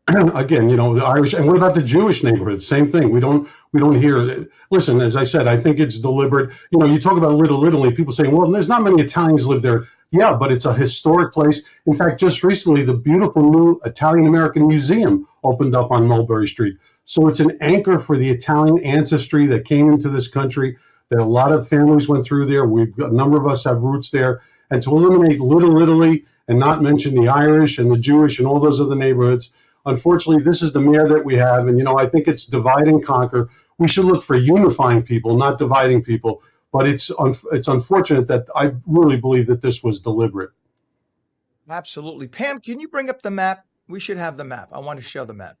Again, the Irish, and what about the Jewish neighborhoods? Same thing. We don't hear. Listen, as I said, I think it's deliberate. You talk about Little Italy, people saying, well, there's not many Italians live there. Yeah, but it's a historic place. In fact, just recently, the beautiful new Italian-American Museum opened up on Mulberry Street. So it's an anchor for the Italian ancestry that came into this country. That a lot of families went through there. A number of us have roots there. And to eliminate Little Italy and not mention the Irish and the Jewish and all those other neighborhoods, unfortunately, this is the mayor that we have. And, I think it's divide and conquer. We should look for unifying people, not dividing people. But it's unfortunate that I really believe that this was deliberate. Absolutely. Pam, can you bring up the map? We should have the map. I want to show the map.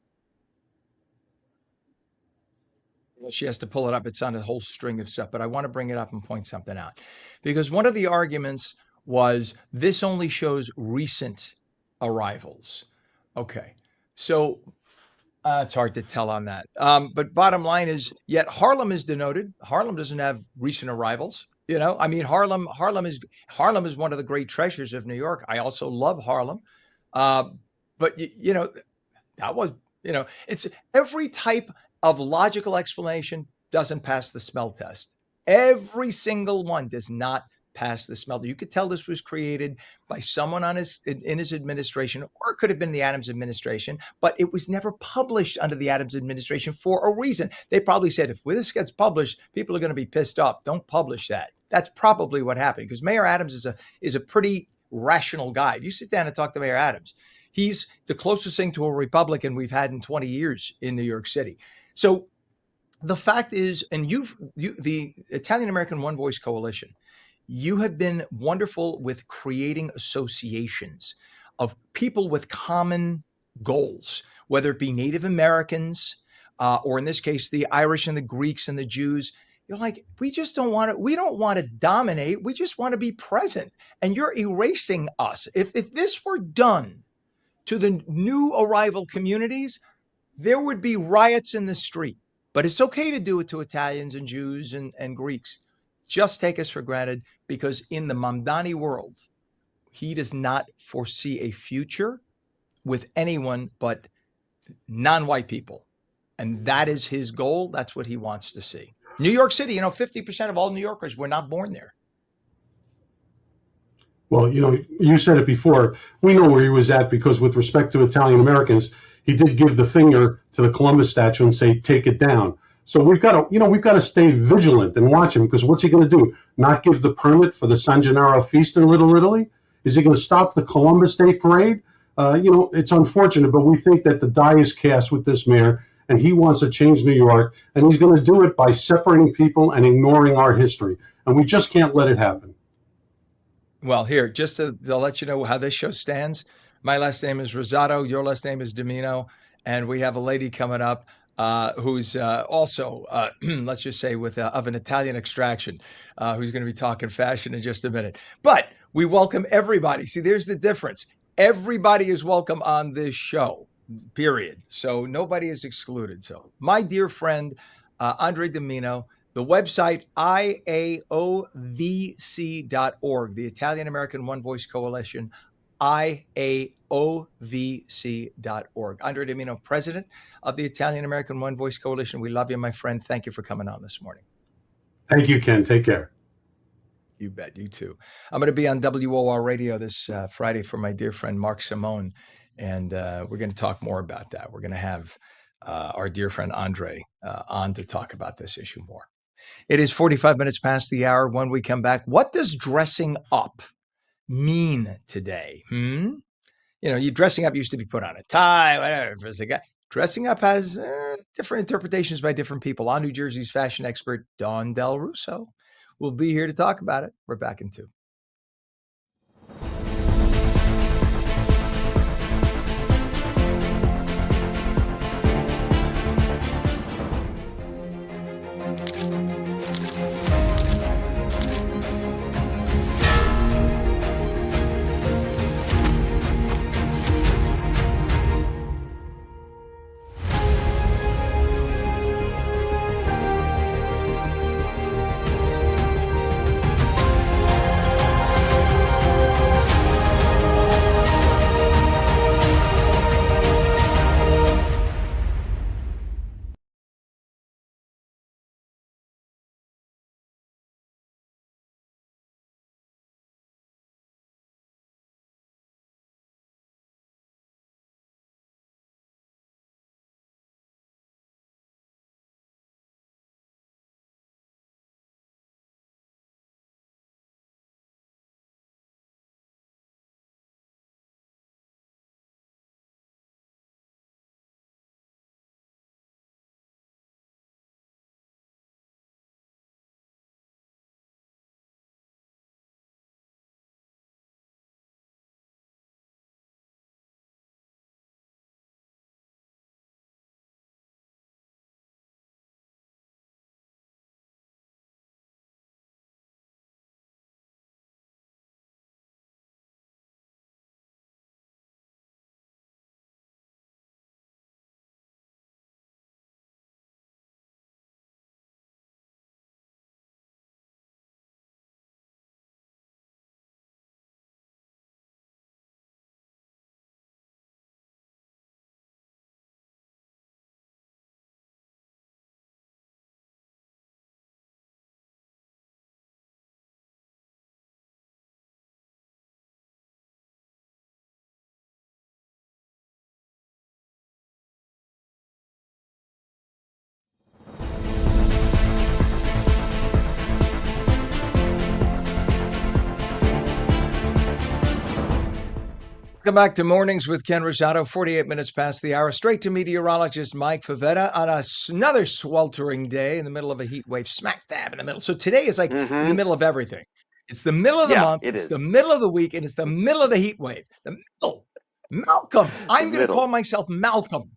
Well, she has to pull it up. It's on a whole string of stuff, but I want to bring it up and point something out. Because one of the arguments was this only shows recent arrivals. Okay. So it's hard to tell on that. But bottom line is, yet Harlem is denoted. Harlem doesn't have recent arrivals. Harlem is one of the great treasures of New York. I also love Harlem. But that was, it's every type of logical explanation doesn't pass the smell test. Every single one does not pass the smell. You could tell this was created by someone in his administration, or it could have been the Adams administration, but it was never published under the Adams administration for a reason. They probably said, if this gets published, people are going to be pissed off. Don't publish that. That's probably what happened, because Mayor Adams is a pretty rational guy. If you sit down and talk to Mayor Adams, he's the closest thing to a Republican we've had in 20 years in New York City. So the fact is, and the Italian American One Voice Coalition, you have been wonderful with creating associations of people with common goals, whether it be Native Americans, or in this case, the Irish and the Greeks and the Jews. You're like, we don't want to dominate. We just want to be present. And you're erasing us. If this were done to the new arrival communities, there would be riots in the street. But it's okay to do it to Italians and Jews and Greeks. Just take us for granted, because in the Mamdani world, he does not foresee a future with anyone but non-white people. And that is his goal. That's what he wants to see. New York City, 50% of all New Yorkers were not born there. Well, you said it before. We know where he was at, because with respect to Italian Americans, he did give the finger to the Columbus statue and say, take it down. So we've got to stay vigilant and watch him, because what's he going to do? Not give the permit for the San Gennaro feast in Little Italy? Is he going to stop the Columbus Day parade? It's unfortunate, but we think that the die is cast with this mayor, and he wants to change New York, and he's going to do it by separating people and ignoring our history. And we just can't let it happen. Well, here, just to let you know how this show stands, my last name is Rosato, your last name is Domino, and we have a lady coming up who's also, let's just say, of an Italian extraction, who's going to be talking fashion in just a minute. But we welcome everybody. See, there's the difference. Everybody is welcome on this show, period. So nobody is excluded. So my dear friend, Andre Domino, the website, IAOVC.org, the Italian American One Voice Coalition, IAOVC.org. Andre Domino, president of the Italian American One Voice Coalition. We love you, my friend. Thank you for coming on this morning. Thank you, Ken. Take care. You bet. You too. I'm going to be on WOR Radio this Friday for my dear friend Mark Simone, and we're going to talk more about that. We're going to have our dear friend Andre on to talk about this issue more. It is 45 minutes past the hour. When we come back, what does dressing up mean today? You dressing up used to be put on a tie, whatever. As a guy, dressing up has different interpretations by different people. On New Jersey's fashion expert, Dawn Del Russo, will be here to talk about it. We're back in 2. Welcome back to Mornings with Ken Rosato, 48 minutes past the hour. Straight to meteorologist Mike Favetta on another sweltering day in the middle of a heat wave, smack dab in the middle. So today is like in the middle of everything. It's the middle of the Yeah, month, it it's the is. middle of the week, and it's the middle of the heat wave. The middle. Malcolm. The I'm going to call middle. myself Malcolm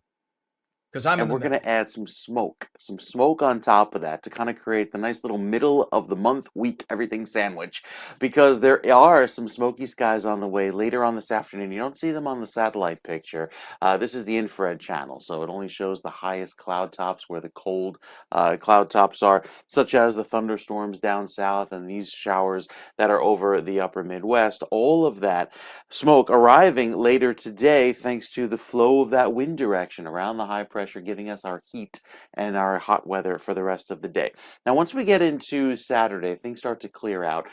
because I'm in And the we're going middle. to add some smoke on top of that to kind of create the nice little middle of the month, week, everything sandwich. Because there are some smoky skies on the way later on this afternoon. You don't see them on the satellite picture. This is the infrared channel, so it only shows the highest cloud tops where the cold cloud tops are, such as the thunderstorms down south and these showers that are over the upper Midwest. All of that smoke arriving later today thanks to the flow of that wind direction around the high pressure, giving us our heat and our hot weather for the rest of the day. Now, once we get into Saturday, things start to clear out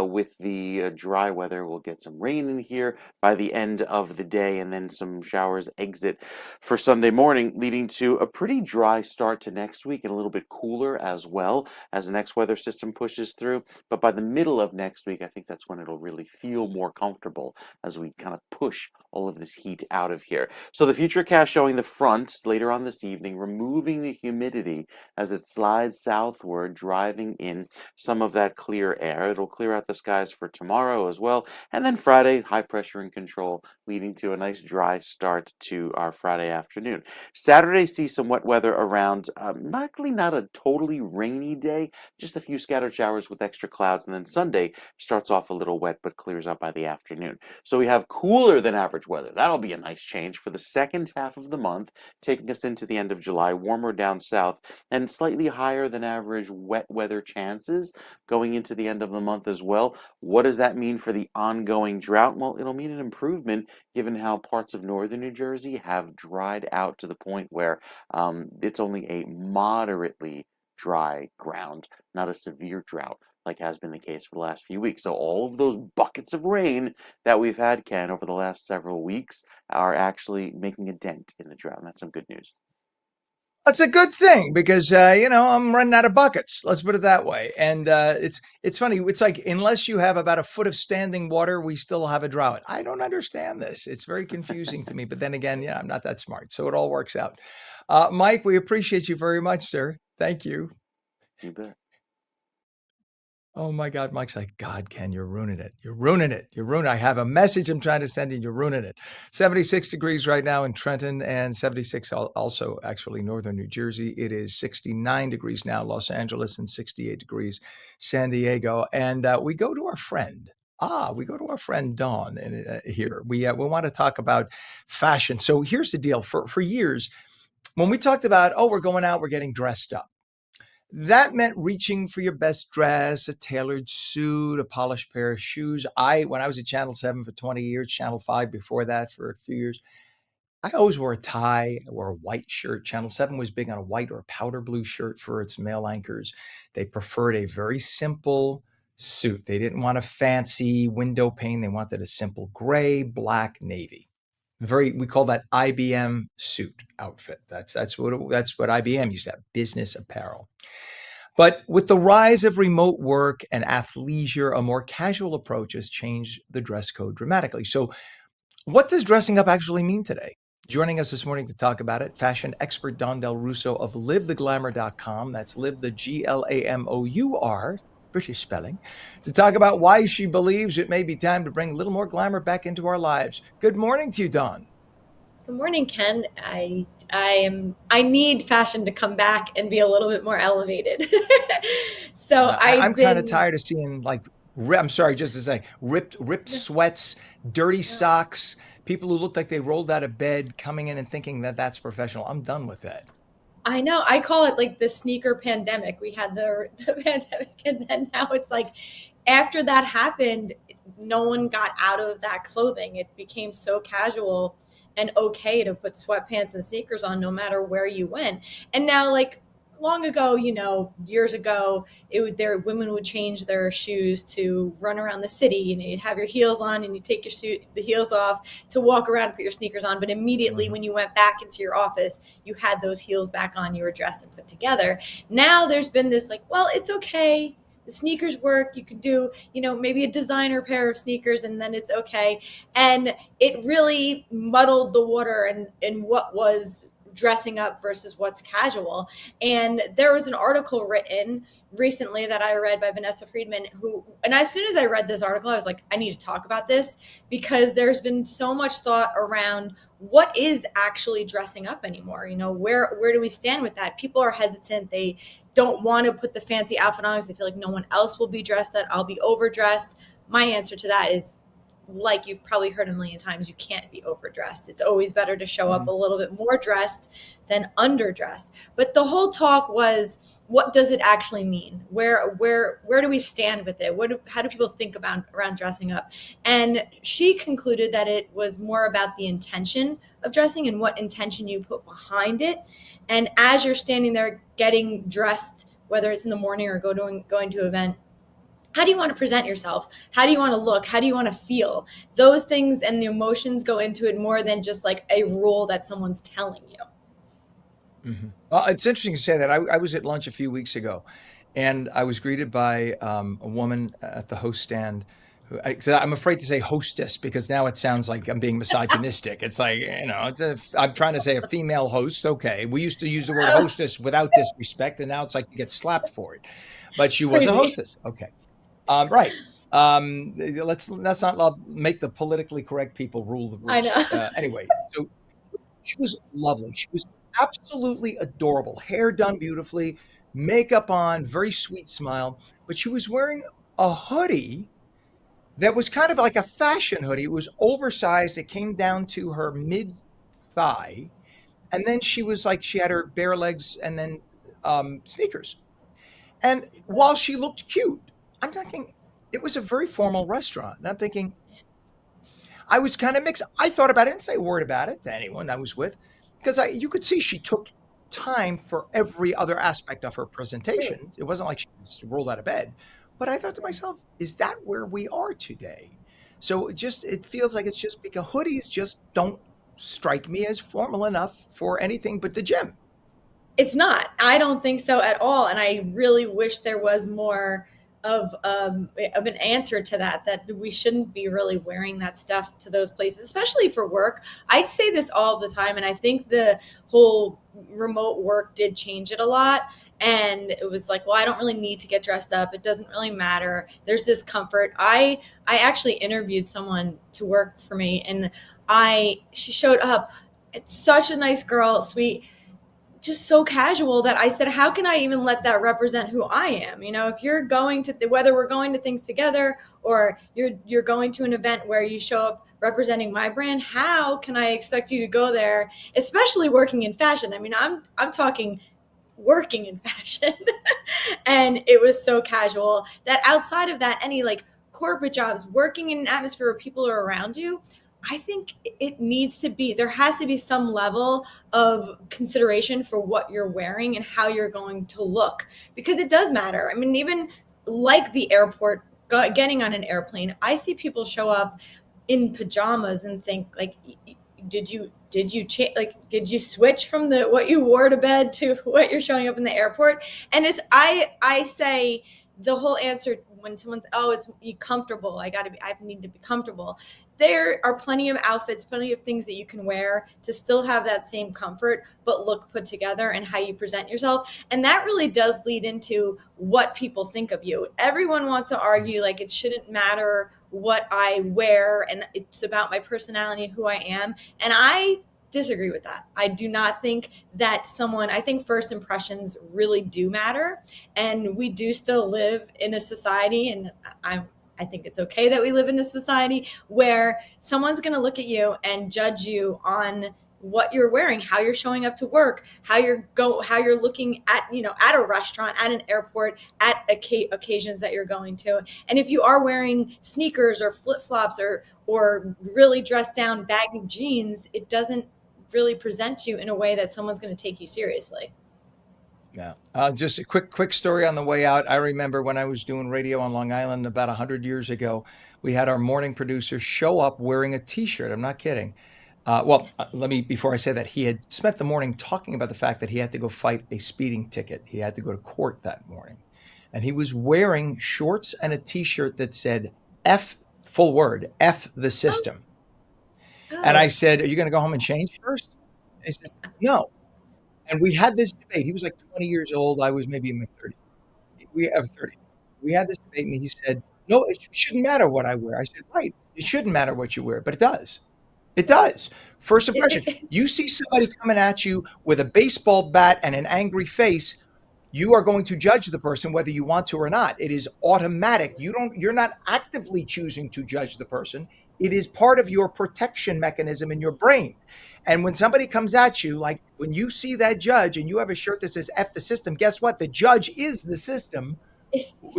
with the dry weather. We'll get some rain in here by the end of the day, and then some showers exit for Sunday morning, leading to a pretty dry start to next week and a little bit cooler as well as the next weather system pushes through. But by the middle of next week, I think that's when it'll really feel more comfortable as we kind of push all of this heat out of here. So the futurecast showing the fronts later on this evening, removing the humidity as it slides southward, driving in some of that clear air. It'll clear out the skies for tomorrow as well. And then Friday, high pressure and control, leading to a nice dry start to our Friday afternoon. Saturday sees some wet weather around, luckily not a totally rainy day, just a few scattered showers with extra clouds. And then Sunday starts off a little wet but clears up by the afternoon. So we have cooler than average weather. That'll be a nice change for the second half of the month, taking us into the end of July, warmer down south, and slightly higher than average wet weather chances going into the end of the month as well. What does that mean for the ongoing drought? Well, it'll mean an improvement given how parts of northern New Jersey have dried out to the point where it's only a moderately dry ground, not a severe drought like has been the case for the last few weeks. So all of those buckets of rain that we've had, Ken, over the last several weeks are actually making a dent in the drought, and that's some good news. That's a good thing because I'm running out of buckets. Let's put it that way. And it's funny. It's like unless you have about a foot of standing water, we still have a drought. I don't understand this. It's very confusing to me. But then again, I'm not that smart, so it all works out. Mike, we appreciate you very much, sir. Thank you. You bet. Oh my God, Mike's like, God, Ken, you're ruining it. You're ruining it. You're ruining it. I have a message I'm trying to send you. You're ruining it. 76 degrees right now in Trenton and 76 also actually northern New Jersey. It is 69 degrees now, Los Angeles, and 68 degrees, San Diego. And we go to our friend. We go to our friend Dawn here. We want to talk about fashion. So here's the deal. For years, when we talked about, we're going out, we're getting dressed up. That meant reaching for your best dress, a tailored suit, a polished pair of shoes. When I was at Channel 7 for 20 years, Channel 5 before that for a few years, I always wore a tie. I wore a white shirt. Channel 7 was big on a white or a powder blue shirt for its male anchors. They preferred a very simple suit. They didn't want a fancy window pane. They wanted a simple gray, black, navy. We call that IBM suit outfit. That's what IBM used to have, business apparel. But with the rise of remote work and athleisure, a more casual approach has changed the dress code dramatically. So what does dressing up actually mean today? Joining us this morning to talk about it, fashion expert Dawn Del Russo of livetheglamour.com. That's live the GLAMOUR, British spelling, to talk about why she believes it may be time to bring a little more glamour back into our lives. Good morning to you, Dawn. Good morning, Ken. I need fashion to come back and be a little bit more elevated. So I'm kind of tired of seeing I'm sorry, just to say, ripped sweats, dirty socks, people who look like they rolled out of bed coming in and thinking that that's professional. I'm done with that. I know. I call it like the sneaker pandemic. We had the pandemic, and then now it's like after that happened, no one got out of that clothing. It became so casual and okay to put sweatpants and sneakers on no matter where you went. And now, like long ago, years ago, women would change their shoes to run around the city, and you'd have your heels on and you take the heels off to walk around and put your sneakers on. But immediately when you went back into your office, you had those heels back on, you were dressed and put together. Now there's been this well, it's okay the sneakers work. You could do, maybe a designer pair of sneakers and then it's okay. And it really muddled the water and what was dressing up versus what's casual. And there was an article written recently that I read by Vanessa Friedman, and as soon as I read this article, I was like, I need to talk about this, because there's been so much thought around what is actually dressing up anymore. Where do we stand with that? People are hesitant. They don't want to put the fancy outfit on because they feel like no one else will be dressed, that I'll be overdressed. My answer to that is, like you've probably heard a million times, you can't be overdressed. It's always better to show up a little bit more dressed than underdressed. But the whole talk was, what does it actually mean? Where do we stand with it? How do people think about around dressing up? And she concluded that it was more about the intention of dressing and what intention you put behind it. And as you're standing there getting dressed, whether it's in the morning or going to an event, how do you want to present yourself? How do you want to look? How do you want to feel? Those things and the emotions go into it more than just like a rule that someone's telling you. Mm-hmm. Well, it's interesting to say that. I was at lunch a few weeks ago, and I was greeted by a woman at the host stand. I'm afraid to say hostess because now it sounds like I'm being misogynistic. It's like, I'm trying to say a female host. Okay. We used to use the word hostess without disrespect, and now it's like you get slapped for it. But she was a hostess. Okay. Right. Let's not make the politically correct people rule the roost. I know. Anyway, so she was lovely. She was absolutely adorable. Hair done beautifully, makeup on, very sweet smile. But she was wearing a hoodie that was kind of like a fashion hoodie. It was oversized. It came down to her mid thigh. And then she had her bare legs and then sneakers. And while she looked cute, I'm thinking it was a very formal restaurant. And I'm thinking, I was kind of mixed. I thought about it and say a word about it to anyone I was with, because you could see she took time for every other aspect of her presentation. It wasn't like she was rolled out of bed. But I thought to myself, is that where we are today? So it feels like it's just because hoodies just don't strike me as formal enough for anything but the gym. It's not. I don't think so at all. And I really wish there was more of an answer to that we shouldn't be really wearing that stuff to those places, especially for work. I say this all the time, and I think the whole remote work did change it a lot. And it was like, well, I don't really need to get dressed up. It doesn't really matter. There's this comfort. I actually interviewed someone to work for me, and she showed up. It's such a nice girl, sweet, just so casual that I said, how can I even let that represent who I am? If you're going to, whether we're going to things together or you're going to an event where you show up representing my brand, how can I expect you to go there, especially working in fashion? I mean, I'm talking working in fashion. And it was so casual that outside of that, any like corporate jobs, working in an atmosphere where people are around you, I think there has to be some level of consideration for what you're wearing and how you're going to look, because it does matter. I mean, even like the airport, getting on an airplane, I see people show up in pajamas and think like, did you change? Like, did you switch from what you wore to bed to what you're showing up in the airport? And I say the whole answer when someone's, it's comfortable. I need to be comfortable. There are plenty of outfits, plenty of things that you can wear to still have that same comfort, but look put together and how you present yourself. And that really does lead into what people think of you. Everyone wants to argue like it shouldn't matter what I wear and it's about my personality, who I am. And I disagree with that. I do not think that I think first impressions really do matter. And we do still live in a society, and I think it's okay that we live in a society where someone's going to look at you and judge you on what you're wearing, how you're showing up to work, how you're looking at, at a restaurant, at an airport, at occasions that you're going to. And if you are wearing sneakers or flip-flops or really dressed down baggy jeans, it doesn't really present you in a way that someone's going to take you seriously. Yeah. Just a quick story on the way out. I remember when I was doing radio on Long Island about 100 years ago, we had our morning producer show up wearing a T-shirt. I'm not kidding. Before I say that, he had spent the morning talking about the fact that he had to go fight a speeding ticket. He had to go to court that morning. and he was wearing shorts and a T-shirt that said "F," full word, "F the system." And I Oh, said, "Are you going to go home and change first?" And he said, "No." And we had this debate. He was like 20 years old. I was maybe in my 30s. We have 30. We had this debate, and he said, "No, it shouldn't matter what I wear." I said, "Right. It shouldn't matter what you wear, but it does. It does. First impression. You see somebody coming at you with a baseball bat and an angry face, you are going to judge the person whether you want to or not. It is automatic. You're not actively choosing to judge the person. It is part of your protection mechanism in your brain. And when somebody comes at you, like when you see that judge and you have a shirt that says F the system, guess what? The judge is the system.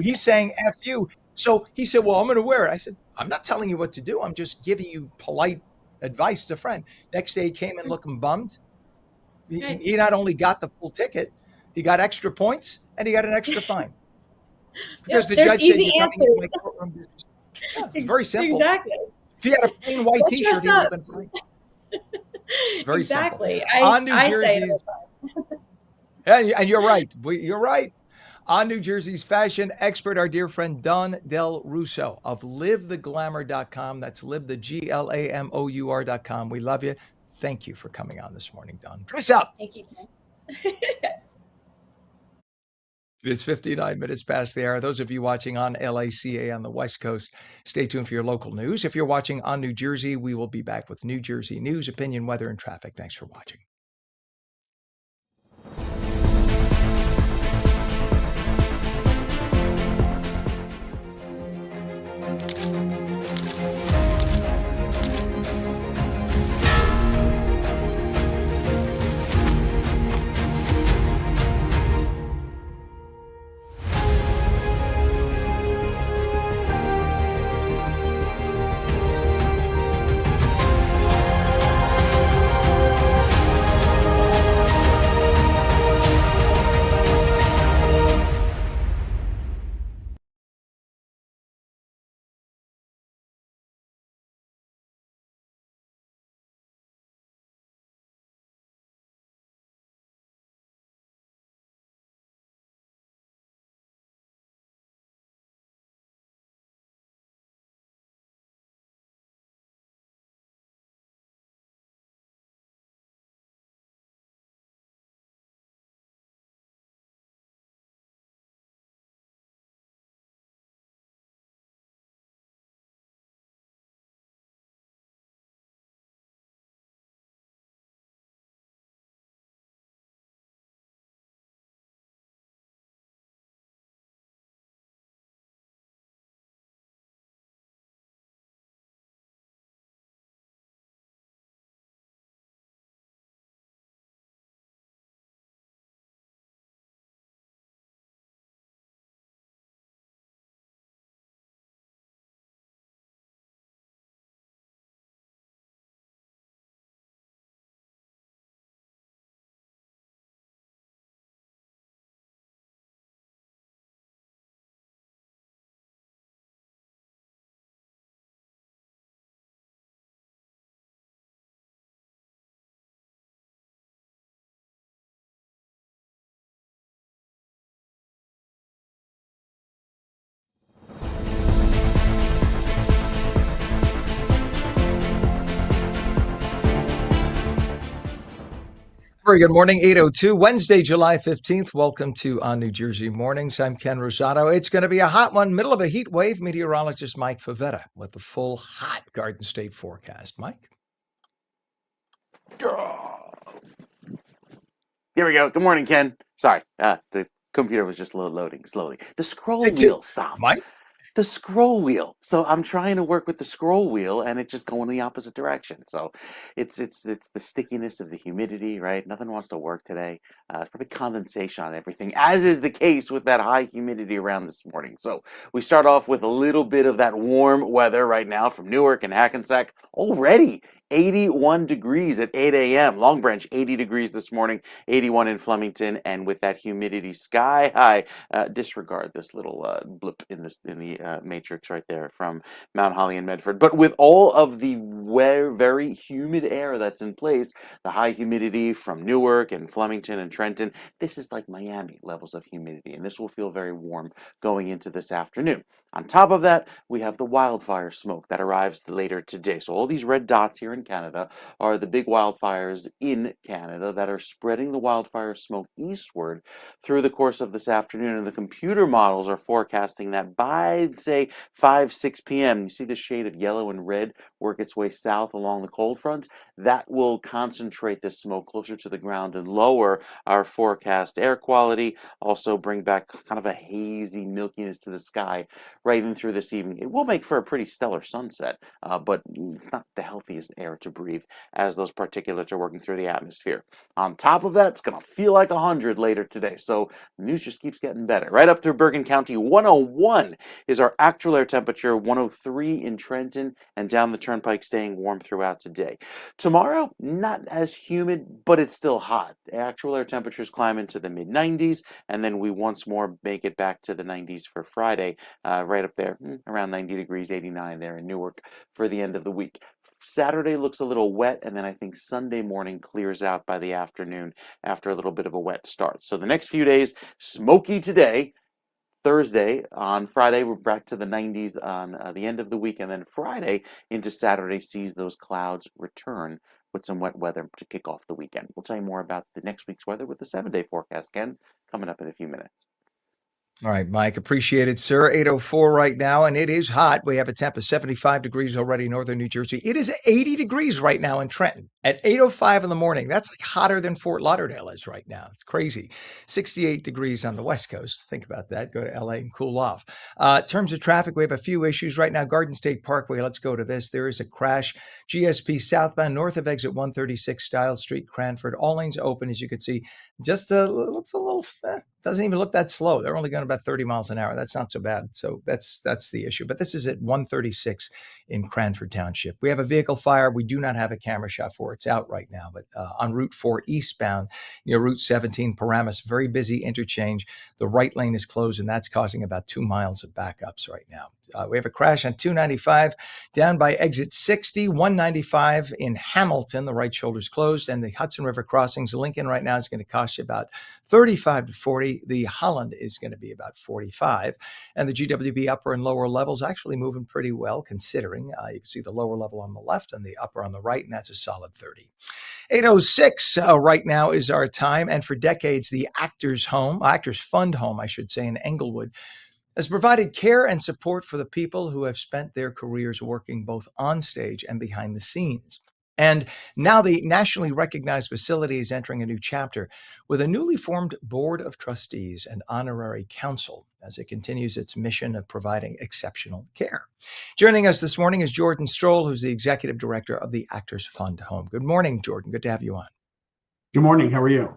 He's saying F you. So he said, "Well, I'm going to wear it." I said, "I'm not telling you what to do. I'm just giving you polite advice to a friend." Next day he came in looking bummed. Right. He not only got the full ticket, he got extra points and he got an extra fine because Yep, the there's judge said, easy "You're coming into answers. my courtroom." Yeah, it's very simple. Exactly. If he had a plain white Get T-shirt, dressed he would have up. been fine. It's very simple. Exactly. On New I say it all Jersey's, the time. and you're right. You're right. On New Jersey's fashion expert, our dear friend Don Del Russo of livetheglamour.com. That's livetheglamour.com. We love you. Thank you for coming on this morning, Don. Dress up. Thank you. Yes. It is 59 minutes past the hour. Those of you watching on LACA on the West Coast, stay tuned for your local news. If you're watching on New Jersey, we will be back with New Jersey news, opinion, weather, and traffic. Thanks for watching. Very good morning, 8:02, Wednesday, July 15th. Welcome to On New Jersey Mornings. I'm Ken Rosato. It's going to be a hot one, middle of a heat wave. Meteorologist Mike Favetta with the full hot Garden State forecast. Mike? Here we go. Good morning, Ken. Sorry, the computer was just loading slowly. The scroll Take two. wheel stopped. Mike? The scroll wheel. So I'm trying to work with the scroll wheel, and it's just going the opposite direction. So it's the stickiness of the humidity, right? Nothing wants to work today. It's probably condensation on everything, as is the case with that high humidity around this morning. So we start off with a little bit of that warm weather right now from Newark and Hackensack, already 81 degrees at 8 a.m. Long Branch, 80 degrees this morning, 81 in Flemington, and with that humidity sky high, disregard this little blip in the matrix right there from Mount Holly and Medford. But with all of the very humid air that's in place, the high humidity from Newark and Flemington and Trenton, this is like Miami levels of humidity, and this will feel very warm going into this afternoon. On top of that, we have the wildfire smoke that arrives later today. So all these red dots here in Canada are the big wildfires in Canada that are spreading the wildfire smoke eastward through the course of this afternoon. And the computer models are forecasting that by, say, 5, 6 p.m., you see the shade of yellow and red work its way south along the cold front. That will concentrate this smoke closer to the ground and lower our forecast air quality, also bring back kind of a hazy milkiness to the sky right in through this evening. It will make for a pretty stellar sunset, but it's not the healthiest air to breathe as those particulates are working through the atmosphere. On top of that, it's going to feel like 100 later today, so the news just keeps getting better. Right up through Bergen County, 101 is our actual air temperature, 103 in Trenton, and down the turnpike staying warm throughout today. Tomorrow, not as humid, but it's still hot. Actual air temperatures climb into the mid-90s, and then we once more make it back to the 90s for Friday, right up there, around 90 degrees, 89 there in Newark for the end of the week. Saturday looks a little wet, and then I think Sunday morning clears out by the afternoon after a little bit of a wet start. So the next few days, smoky today. Thursday, on Friday, we're back to the 90s on the end of the week, and then Friday into Saturday sees those clouds return with some wet weather to kick off the weekend. We'll tell you more about the next week's weather with the 7-day forecast, Ken, coming up in a few minutes. All right, Mike, appreciate it, sir. 8:04 right now, and it is hot. We have a temp of 75 degrees already, northern New Jersey. It is 80 degrees right now in Trenton at 8:05 in the morning. That's like hotter than Fort Lauderdale is right now. It's crazy. 68 degrees on the West Coast. Think about that. Go to LA and cool off. In terms of traffic, we have a few issues right now. Garden State Parkway, let's go to this. There is a crash. GSP southbound north of exit 136, Stiles Street, Cranford. All lanes open, as you can see. Just looks a little, doesn't even look that slow. They're only going about 30 miles an hour. That's not so bad. So that's the issue. But this is at 136 in Cranford Township. We have a vehicle fire. We do not have a camera shot for. It's out right now. But on Route 4 eastbound, Route 17, Paramus, very busy interchange. The right lane is closed, and that's causing about 2 miles of backups right now. We have a crash on 295 down by exit 60, 195 in Hamilton. The right shoulder's closed, and the Hudson River crossings. Lincoln right now is going to cost you about 35 to 40. The Holland is going to be about 45. And the GWB upper and lower levels actually moving pretty well, considering you can see the lower level on the left and the upper on the right, and that's a solid 30. 8:06 right now is our time. And for decades, the Actors Fund Home, I should say, in Englewood, has provided care and support for the people who have spent their careers working both on stage and behind the scenes. And now the nationally recognized facility is entering a new chapter with a newly formed board of trustees and honorary council as it continues its mission of providing exceptional care. Joining us this morning is Jordan Stroll, who's the executive director of the Actors Fund Home. Good morning, Jordan. Good to have you on. Good morning. How are you?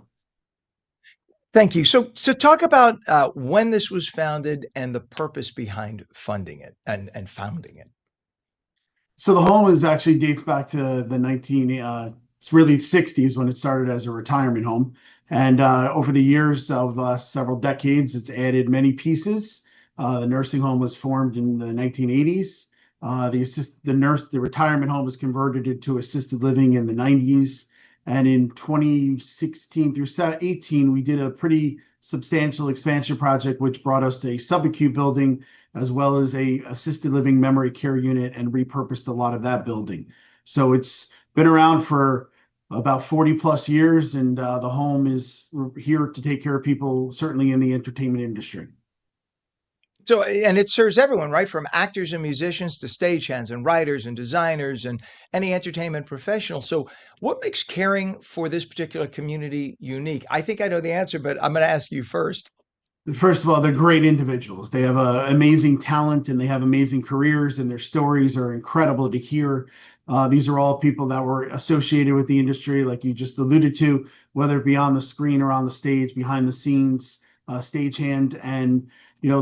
Thank you. So talk about when this was founded and the purpose behind funding it and founding it. So the home actually dates back to the it's really 60s when it started as a retirement home. And over the years, over the last several decades, it's added many pieces. The nursing home was formed in the 1980s. The retirement home was converted into assisted living in the 90s. And in 2016 through 18, we did a pretty substantial expansion project, which brought us a subacute building, as well as a assisted living memory care unit, and repurposed a lot of that building. So it's been around for about 40 plus years, and the home is here to take care of people, certainly in the entertainment industry. So, and it serves everyone, right? From actors and musicians to stagehands and writers and designers and any entertainment professional. So what makes caring for this particular community unique? I think I know the answer, but I'm going to ask you first. First of all, they're great individuals. They have amazing talent, and they have amazing careers, and their stories are incredible to hear. These are all people that were associated with the industry, like you just alluded to, whether it be on the screen or on the stage, behind the scenes, stagehand. And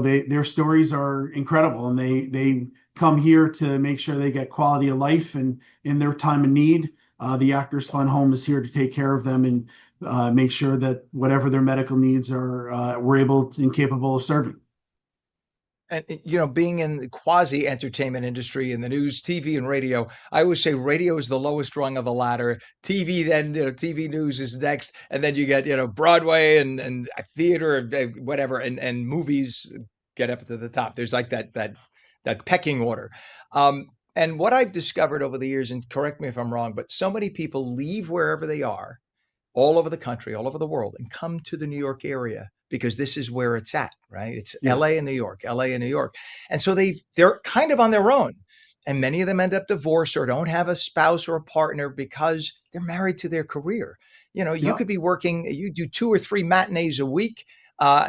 their stories are incredible, and they come here to make sure they get quality of life, and in their time of need, the Actors Fund Home is here to take care of them and make sure that whatever their medical needs are, we're able and capable of serving. And being in the quasi entertainment industry in the news, TV and radio, I always say radio is the lowest rung of the ladder. TV, then TV news is next, and then you get Broadway and theater, whatever, and movies get up to the top. There's like that pecking order. And what I've discovered over the years, and correct me if I'm wrong, but so many people leave wherever they are, all over the country, all over the world, and come to the New York area because this is where it's at, right? It's Yeah. LA and New York, LA and New York. And so they're kind of on their own. And many of them end up divorced or don't have a spouse or a partner because they're married to their career. You Yeah. could be working, you do 2 or 3 matinees a week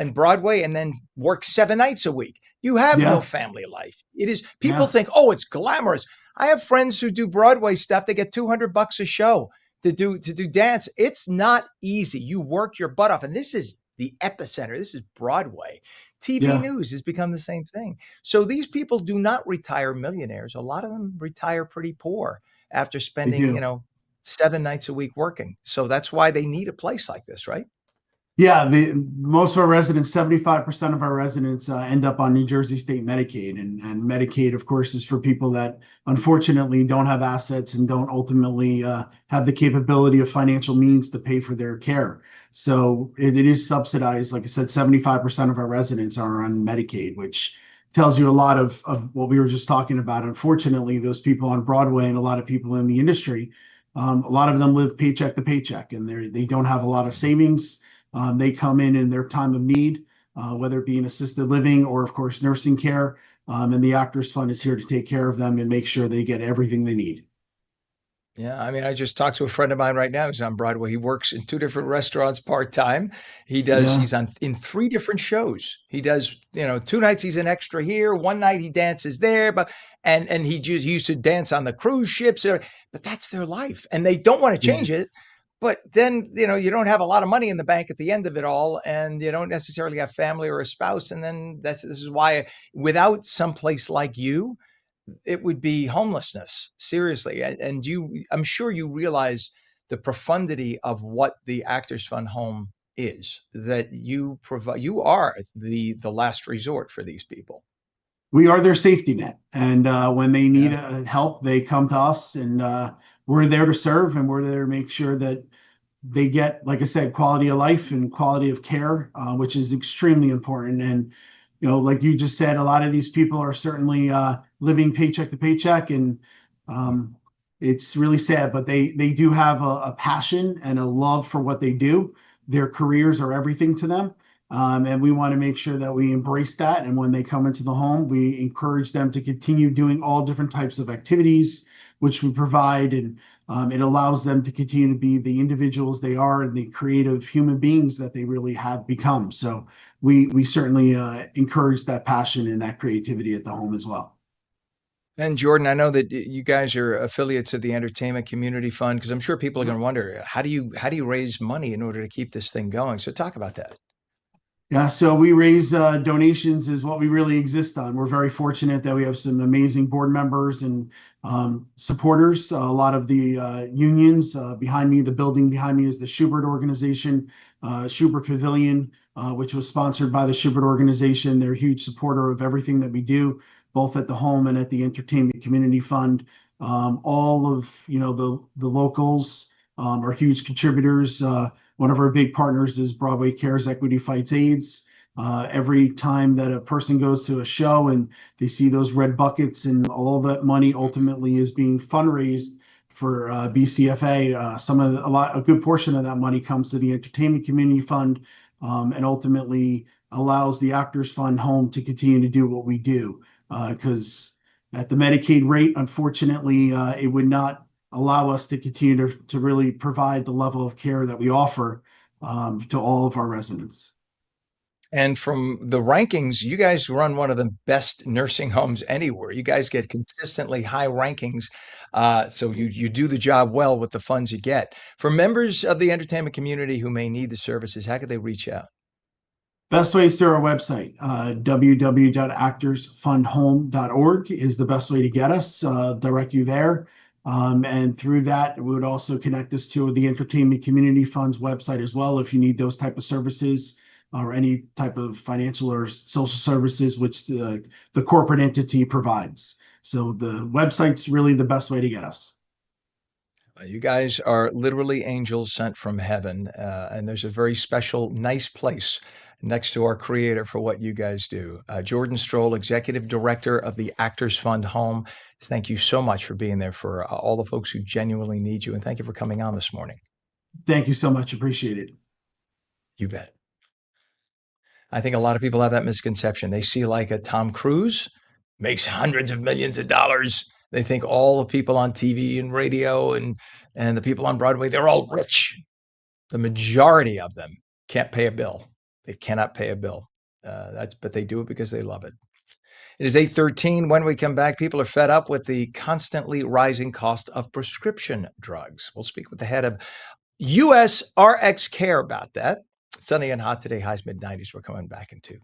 in Broadway and then work 7 nights a week. You have no Yeah. family life. It is, people Yeah. think, oh, it's glamorous. I have friends who do Broadway stuff. They get $200 a show to do dance. It's not easy. You work your butt off. And this is the epicenter. This is Broadway. TV Yeah. news has become the same thing. So these people do not retire millionaires. A lot of them retire pretty poor after They spending, do. 7 nights a week working. So that's why they need a place like this, right? Yeah, most of our residents, 75% of our residents end up on New Jersey State Medicaid. And Medicaid, of course, is for people that unfortunately don't have assets and don't ultimately have the capability of financial means to pay for their care. So it is subsidized. Like I said, 75% of our residents are on Medicaid, which tells you a lot of what we were just talking about. Unfortunately, those people on Broadway and a lot of people in the industry, a lot of them live paycheck to paycheck, and they don't have a lot of savings. They come in their time of need, whether it be in assisted living or, of course, nursing care. And the Actors Fund is here to take care of them and make sure they get everything they need. Yeah, I mean, I just talked to a friend of mine right now who's on Broadway. He works in 2 different restaurants part-time. Yeah, He's on in 3 different shows. He does, 2 nights he's an extra here, 1 night he dances there, but and he just used to dance on the cruise ships, but that's their life and they don't want to yeah, change it. But then, you don't have a lot of money in the bank at the end of it all, and you don't necessarily have family or a spouse. And then this is why without someplace like you, it would be homelessness, seriously. And I'm sure you realize the profundity of what the Actors Fund Home is, that you provide. You are the last resort for these people. we are their safety net. And when they need Yeah. help, they come to us, and we're there to serve, and we're there to make sure that they get, like I said, quality of life and quality of care, which is extremely important. And like you just said, a lot of these people are certainly living paycheck to paycheck, and it's really sad, but they do have a passion and a love for what they do. Their careers are everything to them. And we want to make sure that we embrace that. And when they come into the home, we encourage them to continue doing all different types of activities, which we provide. And it allows them to continue to be the individuals they are and the creative human beings that they really have become. So we certainly encourage that passion and that creativity at the home as well. And Jordan, I know that you guys are affiliates of the Entertainment Community Fund, because I'm sure people are going to wonder, how do you raise money in order to keep this thing going? So talk about that. Yeah, so we raise donations is what we really exist on. We're very fortunate that we have some amazing board members and supporters. A lot of the unions behind me, the building behind me is the Schubert organization, Schubert Pavilion, which was sponsored by the Schubert organization. They're a huge supporter of everything that we do, both at the home and at the Entertainment Community Fund. All of the locals are huge contributors. One of our big partners is Broadway Cares Equity Fights AIDS. Every time that a person goes to a show and they see those red buckets, and all that money ultimately is being fundraised for BCFA, a good portion of that money comes to the Entertainment Community Fund, and ultimately allows the Actors Fund Home to continue to do what we do. Because at the Medicaid rate, unfortunately, it would not allow us to continue to really provide the level of care that we offer to all of our residents. And from the rankings, you guys run one of the best nursing homes anywhere. You guys get consistently high rankings. So you do the job well with the funds you get. For members of the entertainment community who may need the services, how could they reach out? Best way is through our website. www.actorsfundhome.org is the best way to get us, direct you there. And through that, we would also connect us to the Entertainment Community Fund's website as well if you need those type of services or any type of financial or social services which the corporate entity provides. So the website's really the best way to get us. You guys are literally angels sent from heaven, and there's a very special, nice place next to our creator for what you guys do. Jordan Stroll, Executive Director of the Actors Fund Home. Thank you so much for being there for all the folks who genuinely need you, and thank you for coming on this morning. Thank you so much. Appreciate it. You bet. I think a lot of people have that misconception. They see like a Tom Cruise makes hundreds of millions of dollars. They think all the people on TV and radio and the people on Broadway, they're all rich. The majority of them can't pay a bill. They cannot pay a bill. But they do it because they love it. It is 8:13. When we come back, people are fed up with the constantly rising cost of prescription drugs. We'll speak with the head of US RX Care about that. Sunny and hot today, highs mid-90s. We're coming back in 2.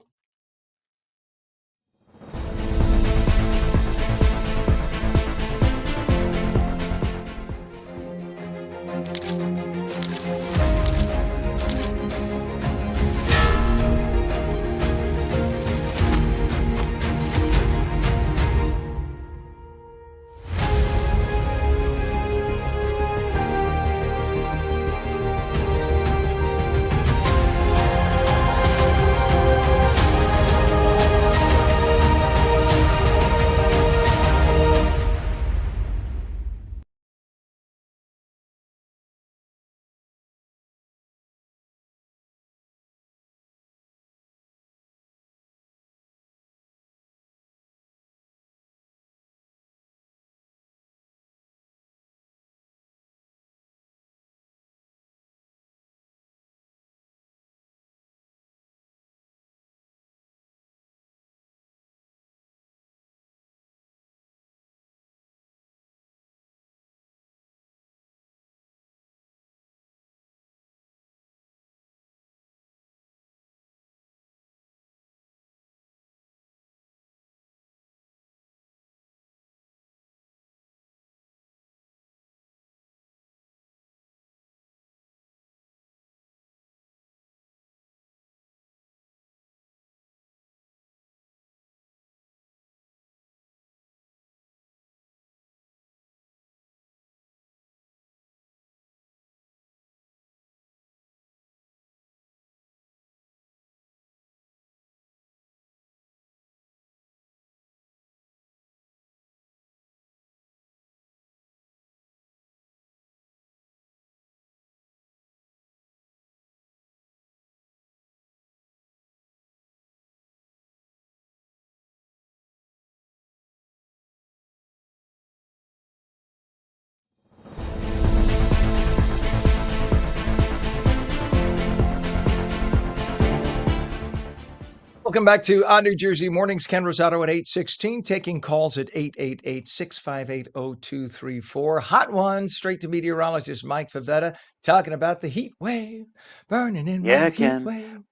Welcome back to On New Jersey Mornings. Ken Rosato at 8:16, taking calls at 888-658-0234. Hot one, straight to meteorologist Mike Favetta, talking about the heat wave, burning in my heat Ken. wave.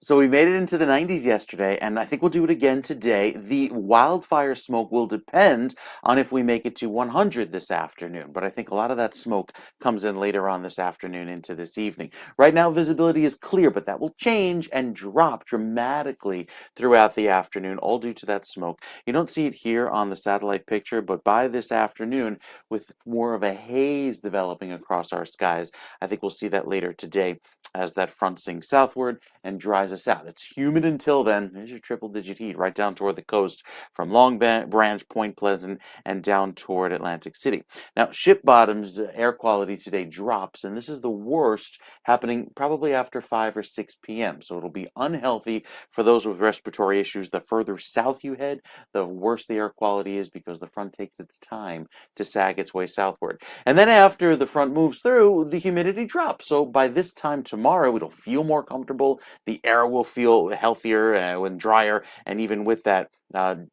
So we made it into the 90s yesterday, and I think we'll do it again today. The wildfire smoke will depend on if we make it to 100 this afternoon, but I think a lot of that smoke comes in later on this afternoon into this evening. Right now, visibility is clear, but that will change and drop dramatically throughout the afternoon, all due to that smoke. You don't see it here on the satellite picture, but by this afternoon, with more of a haze developing across our skies, I think we'll see that later today as that front sinks southward and dries us out. It's humid until then. There's your triple-digit heat right down toward the coast from Long Branch, Point Pleasant, and down toward Atlantic City. Now, ship bottoms air quality today drops, and this is the worst happening probably after 5 or 6 p.m. So it'll be unhealthy for those with respiratory issues. The further south you head, the worse the air quality is because the front takes its time to sag its way southward. And then after the front moves through, the humidity drops. So by this time tomorrow, it'll feel more comfortable. The air will feel healthier and drier, and even with that,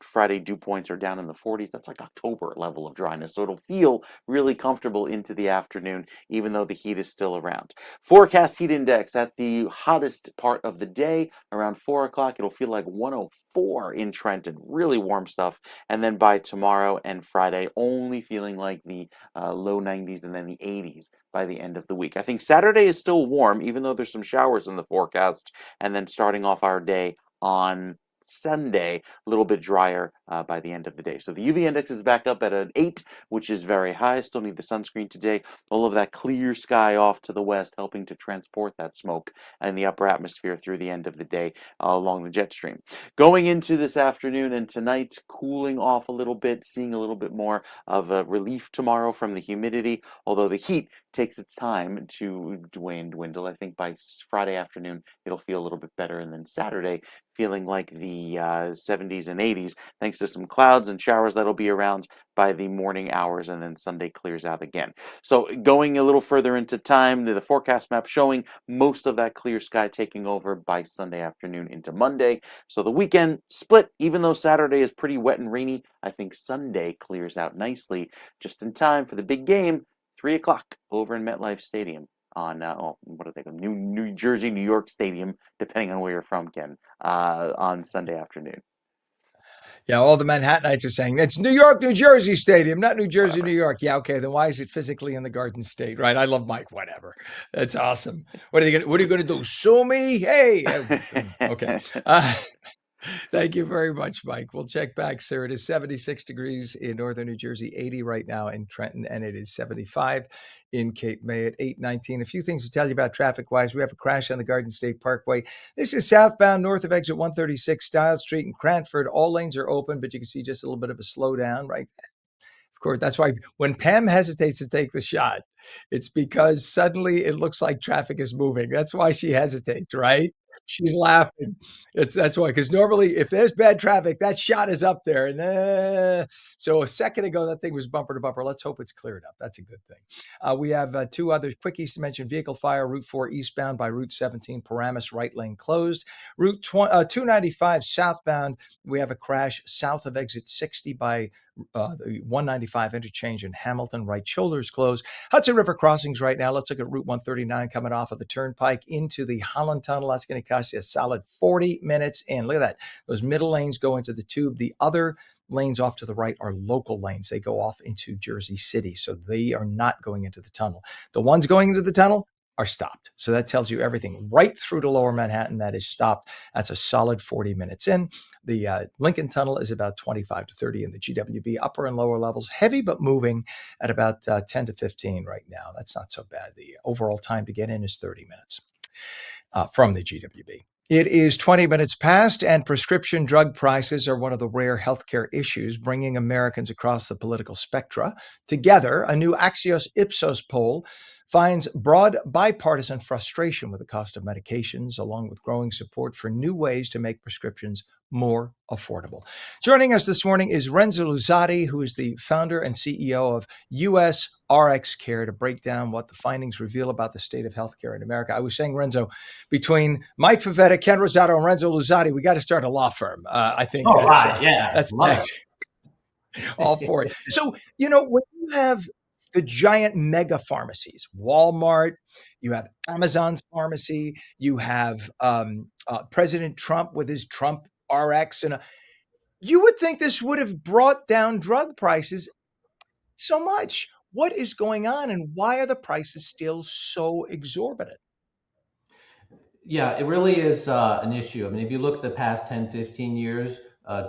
Friday dew points are down in the 40s. That's like October level of dryness. So it'll feel really comfortable into the afternoon, even though the heat is still around. Forecast heat index at the hottest part of the day around 4 o'clock. It'll feel like 104 in Trenton. Really warm stuff. And then by tomorrow and Friday, only feeling like the low 90s and then the 80s by the end of the week. I think Saturday is still warm, even though there's some showers in the forecast. And then starting off our day on Sunday, a little bit drier by the end of the day. So the UV index is back up at an 8, which is very high. Still need the sunscreen today. All of that clear sky off to the west, helping to transport that smoke in the upper atmosphere through the end of the day along the jet stream. Going into this afternoon and tonight, cooling off a little bit, seeing a little bit more of a relief tomorrow from the humidity, although the heat takes its time to dwindle. I think by Friday afternoon, it'll feel a little bit better. And then Saturday, feeling like the 70s and 80s, thanks to some clouds and showers that'll be around by the morning hours, and then Sunday clears out again. So going a little further into time, the forecast map showing most of that clear sky taking over by Sunday afternoon into Monday. So the weekend split, even though Saturday is pretty wet and rainy, I think Sunday clears out nicely, just in time for the big game, 3 o'clock over in MetLife Stadium on what are they called? New Jersey, New York Stadium, depending on where you're from, Ken, on Sunday afternoon. Yeah, all the Manhattanites are saying it's New York, New Jersey Stadium, not New Jersey, Whatever. New York. Yeah, okay. Then why is it physically in the Garden State, right? I love Mike. Whatever. That's awesome. What are you gonna do? Sue me? Hey. Okay. Thank you very much, Mike. We'll check back, sir. It is 76 degrees in northern New Jersey, 80 right now in Trenton, and it is 75 in Cape May at 8:19. A few things to tell you about traffic-wise. We have a crash on the Garden State Parkway. This is southbound north of exit 136 Stiles Street in Cranford. All lanes are open, but you can see just a little bit of a slowdown right there. Of course, that's why when Pam hesitates to take the shot, it's because suddenly it looks like traffic is moving. That's why she hesitates, right? She's laughing. That's why, because normally if there's bad traffic, that shot is up there. And so a second ago, that thing was bumper to bumper. Let's hope it's cleared up. That's a good thing. We have two other quickies to mention. Vehicle fire, Route 4 eastbound by Route 17, Paramus, right lane closed. Route 295 southbound, we have a crash south of exit 60 by the 195 interchange in Hamilton, right shoulder is closed. Hudson River crossings right now. Let's look at Route 139 coming off of the Turnpike into the Holland Tunnel. That's going to cost you a solid 40 minutes in. Look at that. Those middle lanes go into the tube. The other lanes off to the right are local lanes. They go off into Jersey City, so they are not going into the tunnel. The ones going into the tunnel are stopped. So that tells you everything right through to Lower Manhattan that is stopped. That's a solid 40 minutes in. The Lincoln Tunnel is about 25 to 30 in the GWB, upper and lower levels, heavy but moving at about 10 to 15 right now. That's not so bad. The overall time to get in is 30 minutes from the GWB. It is 20 minutes past, and prescription drug prices are one of the rare healthcare issues bringing Americans across the political spectra together. A new Axios Ipsos poll finds broad bipartisan frustration with the cost of medications, along with growing support for new ways to make prescriptions more affordable. Joining us this morning is Renzo Luzzati, who is the founder and CEO of US RX Care, to break down what the findings reveal about the state of healthcare in America. I was saying, Renzo, between Mike Favetta, Ken Rosato, and Renzo Luzzati, we got to start a law firm. I think that's next. All for it. So, when you have the giant mega pharmacies, Walmart, you have Amazon's pharmacy, you have President Trump with his Trump RX, and you would think this would have brought down drug prices so much. What is going on, and why are the prices still so exorbitant? Yeah, it really is an issue. I mean, if you look at the past 10, 15 years,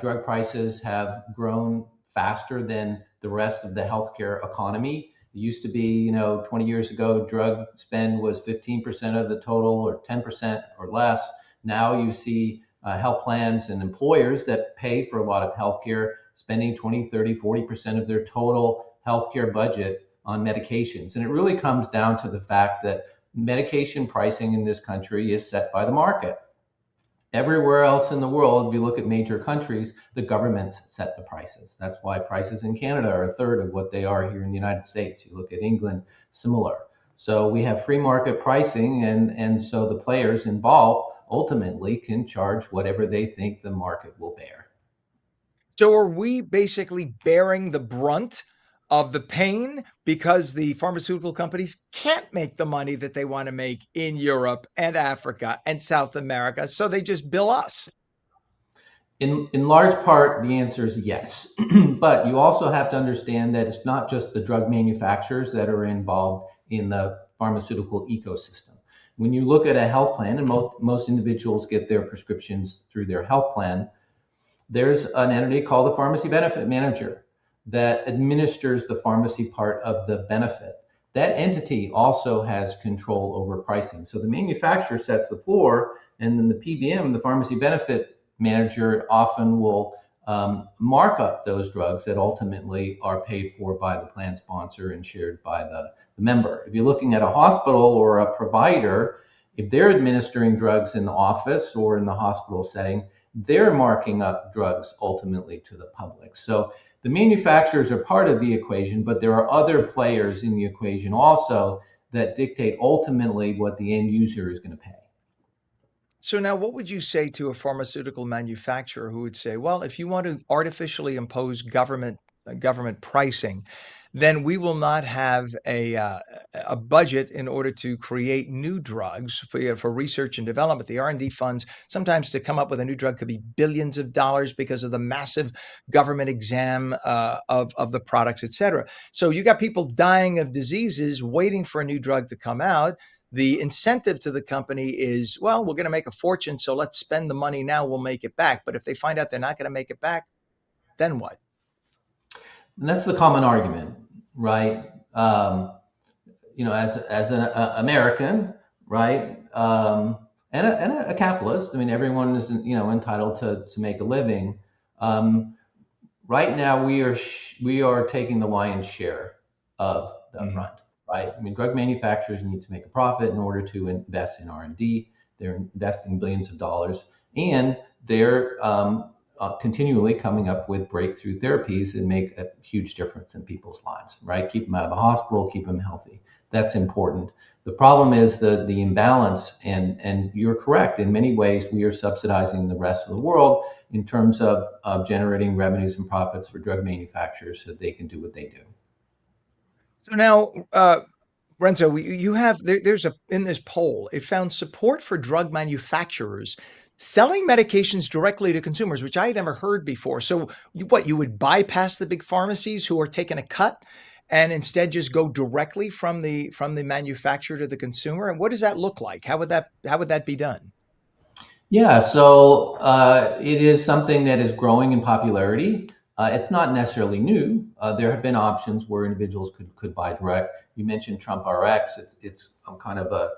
drug prices have grown faster than the rest of the healthcare economy. It used to be, 20 years ago, drug spend was 15% of the total or 10% or less. Now you see health plans and employers that pay for a lot of healthcare spending 20, 30, 40% of their total healthcare budget on medications. And it really comes down to the fact that medication pricing in this country is set by the market. Everywhere else in the world, if you look at major countries, the governments set the prices. That's why prices in Canada are a third of what they are here in the United States. You look at England, similar. So we have free market pricing, and so the players involved ultimately can charge whatever they think the market will bear. So are we basically bearing the brunt of the pain because the pharmaceutical companies can't make the money that they want to make in Europe and Africa and South America, so they just bill us? In large part, the answer is yes. But you also have to understand that it's not just the drug manufacturers that are involved in the pharmaceutical ecosystem. When you look at a health plan, and most individuals get their prescriptions through their health plan, there's an entity called the pharmacy benefit manager that administers the pharmacy part of the benefit. That entity also has control over pricing. So the manufacturer sets the floor, and then the PBM, the pharmacy benefit manager, often will mark up those drugs that ultimately are paid for by the plan sponsor and shared by the member. If you're looking at a hospital or a provider, if they're administering drugs in the office or in the hospital setting, they're marking up drugs ultimately to the public. So the manufacturers are part of the equation, but there are other players in the equation also that dictate ultimately what the end user is going to pay. So now what would you say to a pharmaceutical manufacturer who would say, well, if you want to artificially impose government pricing, then we will not have a budget in order to create new drugs for research and development. The R&D funds sometimes to come up with a new drug could be billions of dollars because of the massive government exam of the products, et cetera. So you got people dying of diseases waiting for a new drug to come out. The incentive to the company is, well, we're going to make a fortune, so let's spend the money now, we'll make it back. But if they find out they're not going to make it back, then what? And that's the common argument, right? As an American, right, and a capitalist. I mean, everyone is entitled to make a living. Right now, we are taking the lion's share of the upfront, right? I mean, drug manufacturers need to make a profit in order to invest in R&D. They're investing billions of dollars, and they're continually coming up with breakthrough therapies that make a huge difference in people's lives, right? Keep them out of the hospital, keep them healthy. That's important. The problem is the imbalance, and you're correct. In many ways, we are subsidizing the rest of the world in terms of generating revenues and profits for drug manufacturers so they can do what they do. So now, Renzo, you have there's in this poll, it found support for drug manufacturers selling medications directly to consumers, which I had never heard before. So you would bypass the big pharmacies who are taking a cut and instead just go directly from the manufacturer to the consumer? And what does that look like? How would that be done? Yeah, so it is something that is growing in popularity. It's not necessarily new. There have been options where individuals could buy direct. You mentioned Trump RX. It's kind of a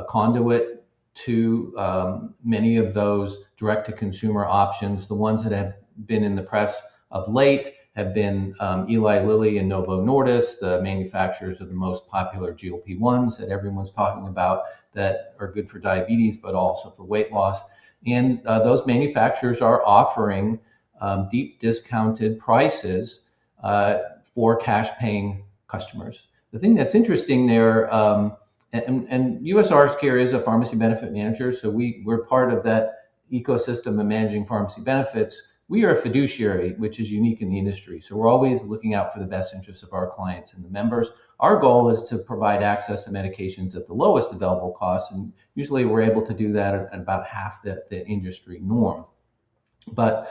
conduit to many of those direct-to-consumer options. The ones that have been in the press of late have been Eli Lilly and Novo Nordisk, the manufacturers of the most popular GLP-1s that everyone's talking about that are good for diabetes, but also for weight loss. And those manufacturers are offering deep discounted prices for cash-paying customers. The thing that's interesting there, and USR's Care is a pharmacy benefit manager, so we're part of that ecosystem of managing pharmacy benefits. We are a fiduciary, which is unique in the industry. So we're always looking out for the best interests of our clients and the members. Our goal is to provide access to medications at the lowest available cost, and usually we're able to do that at about half the industry norm. But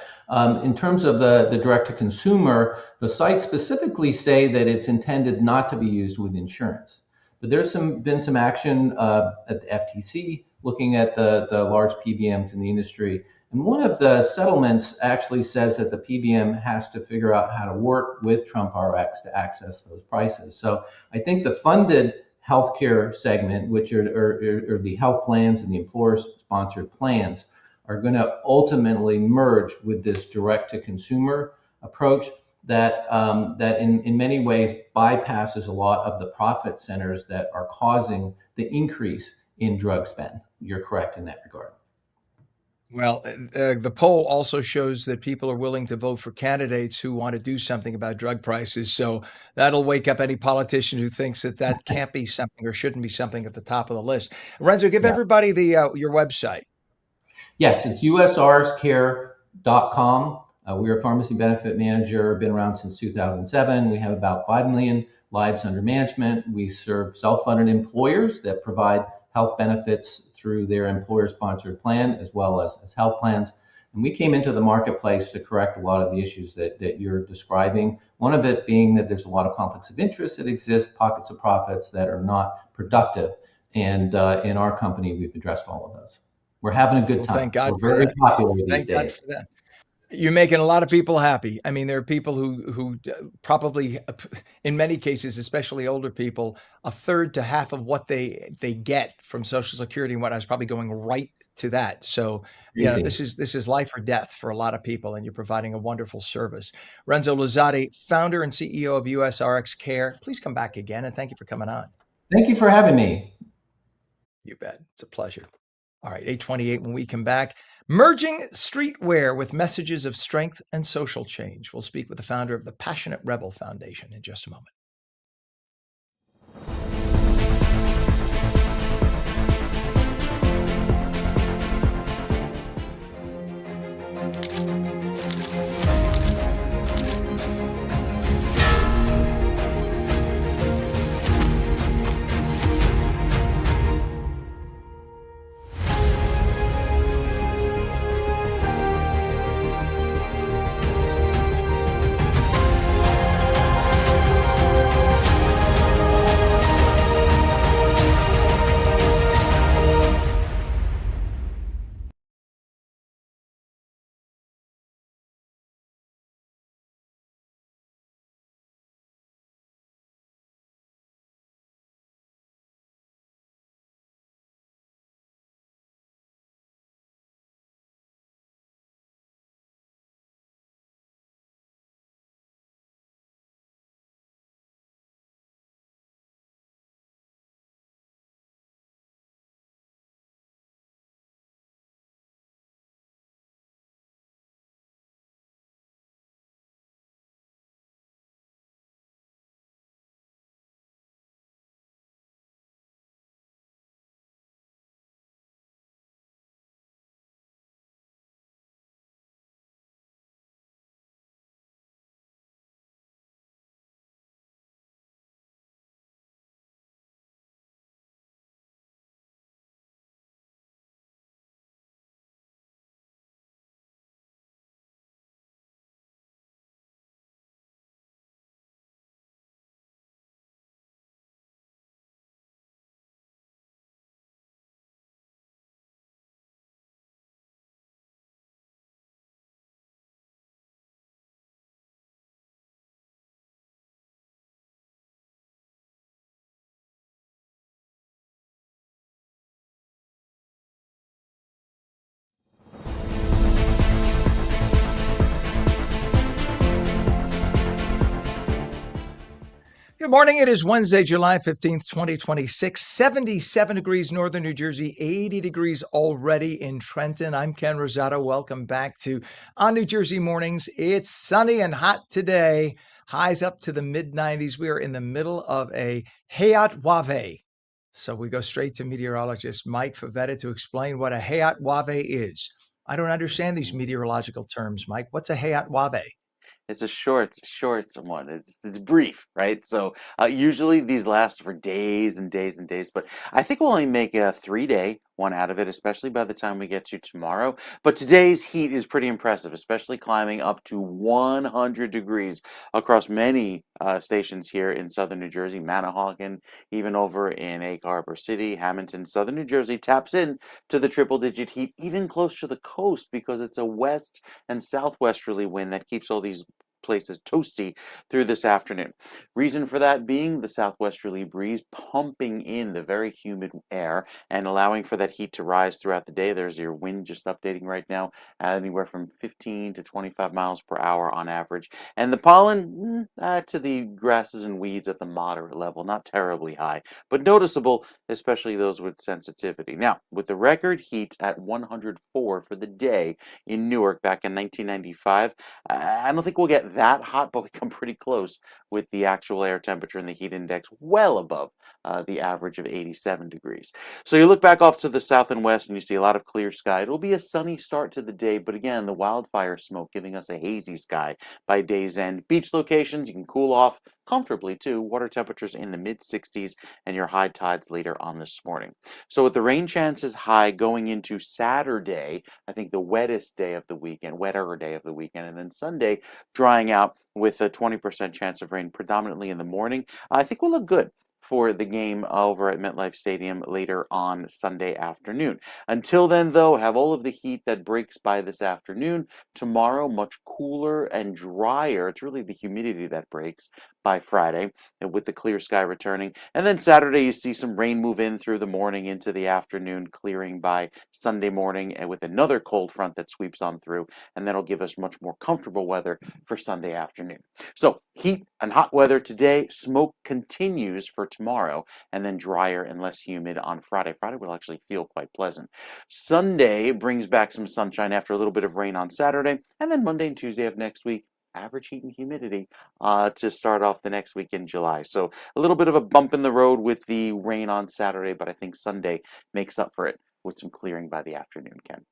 in terms of the direct-to-consumer, the sites specifically say that it's intended not to be used with insurance. But there's been some action at the FTC looking at the large PBMs in the industry. And one of the settlements actually says that the PBM has to figure out how to work with Trump RX to access those prices. So I think the funded healthcare segment, which are the health plans and the employer-sponsored plans, are going to ultimately merge with this direct-to-consumer approach that in many ways bypasses a lot of the profit centers that are causing the increase in drug spend. You're correct in that regard. Well, the poll also shows that people are willing to vote for candidates who want to do something about drug prices. So that'll wake up any politician who thinks that can't be something or shouldn't be something at the top of the list. Renzo, give everybody your website. Yes, it's usrscare.com. We're a pharmacy benefit manager, been around since 2007. We have about 5 million lives under management. We serve self-funded employers that provide health benefits through their employer-sponsored plan as well as health plans. And we came into the marketplace to correct a lot of the issues that you're describing. One of it being that there's a lot of conflicts of interest that exist, pockets of profits that are not productive. And in our company, we've addressed all of those. We're having a good Well, time. thank God We're for very that. popular these Thank God days. for that. You're making a lot of people happy. I mean, there are people who probably, in many cases, especially older people, a third to half of what they get from Social Security and what I was probably going right to that. So, Crazy. this is life or death for a lot of people, and you're providing a wonderful service. Renzo Luzzati, founder and CEO of USRX Care. Please come back again, and thank you for coming on. Thank you for having me. You bet. It's a pleasure. All right, 8:28 when we come back. Merging streetwear with messages of strength and social change. We'll speak with the founder of the Passionate Rebel Foundation in just a moment. Good morning. It is Wednesday, July 15th, 2026, 77 degrees northern New Jersey, 80 degrees already in Trenton. I'm Ken Rosato. Welcome back to On New Jersey Mornings. It's sunny and hot today. Highs up to the mid 90s. We are in the middle of a Hayat Wave. So we go straight to meteorologist Mike Favetta to explain what a Hayat Wave is. I don't understand these meteorological terms, Mike. What's a Hayat Wave? It's a short one. It's brief, right? So usually these last for days and days and days, but I think we'll only make a 3-day one out of it, especially by the time we get to tomorrow. But today's heat is pretty impressive, especially climbing up to 100 degrees across many stations here in southern New Jersey, Manahawkin, even over in Egg Harbor City, Hamilton, southern New Jersey taps in to the triple-digit heat, even close to the coast because it's a west and southwesterly wind that keeps all these places toasty through this afternoon. Reason for that being the southwesterly breeze pumping in the very humid air and allowing for that heat to rise throughout the day. There's your wind just updating right now, anywhere from 15 to 25 miles per hour on average. And the pollen to the grasses and weeds at the moderate level, not terribly high, but noticeable, especially those with sensitivity. Now, with the record heat at 104 for the day in Newark back in 1995, I don't think we'll get that hot, but we come pretty close with the actual air temperature and the heat index well above the average of 87 degrees. So you look back off to the south and west and you see a lot of clear sky. It'll be a sunny start to the day, but again, the wildfire smoke giving us a hazy sky by day's end. Beach locations, you can cool off comfortably too. Water temperatures in the mid 60s and your high tides later on this morning. So with the rain chances high going into Saturday, I think the wettest day of the weekend, wetter day of the weekend, and then Sunday drying out with a 20% chance of rain predominantly in the morning, I think we'll look good for the game over at MetLife Stadium later on Sunday afternoon. Until then, though, have all of the heat that breaks by this afternoon. Tomorrow, much cooler and drier. It's really the humidity that breaks by Friday with the clear sky returning. And then Saturday, you see some rain move in through the morning into the afternoon, clearing by Sunday morning and with another cold front that sweeps on through. And that'll give us much more comfortable weather for Sunday afternoon. So heat and hot weather today, smoke continues for tomorrow, and then drier and less humid on Friday. Friday will actually feel quite pleasant. Sunday brings back some sunshine after a little bit of rain on Saturday, and then Monday and Tuesday of next week, average heat and humidity to start off the next week in July. So a little bit of a bump in the road with the rain on Saturday, but I think Sunday makes up for it with some clearing by the afternoon, Ken.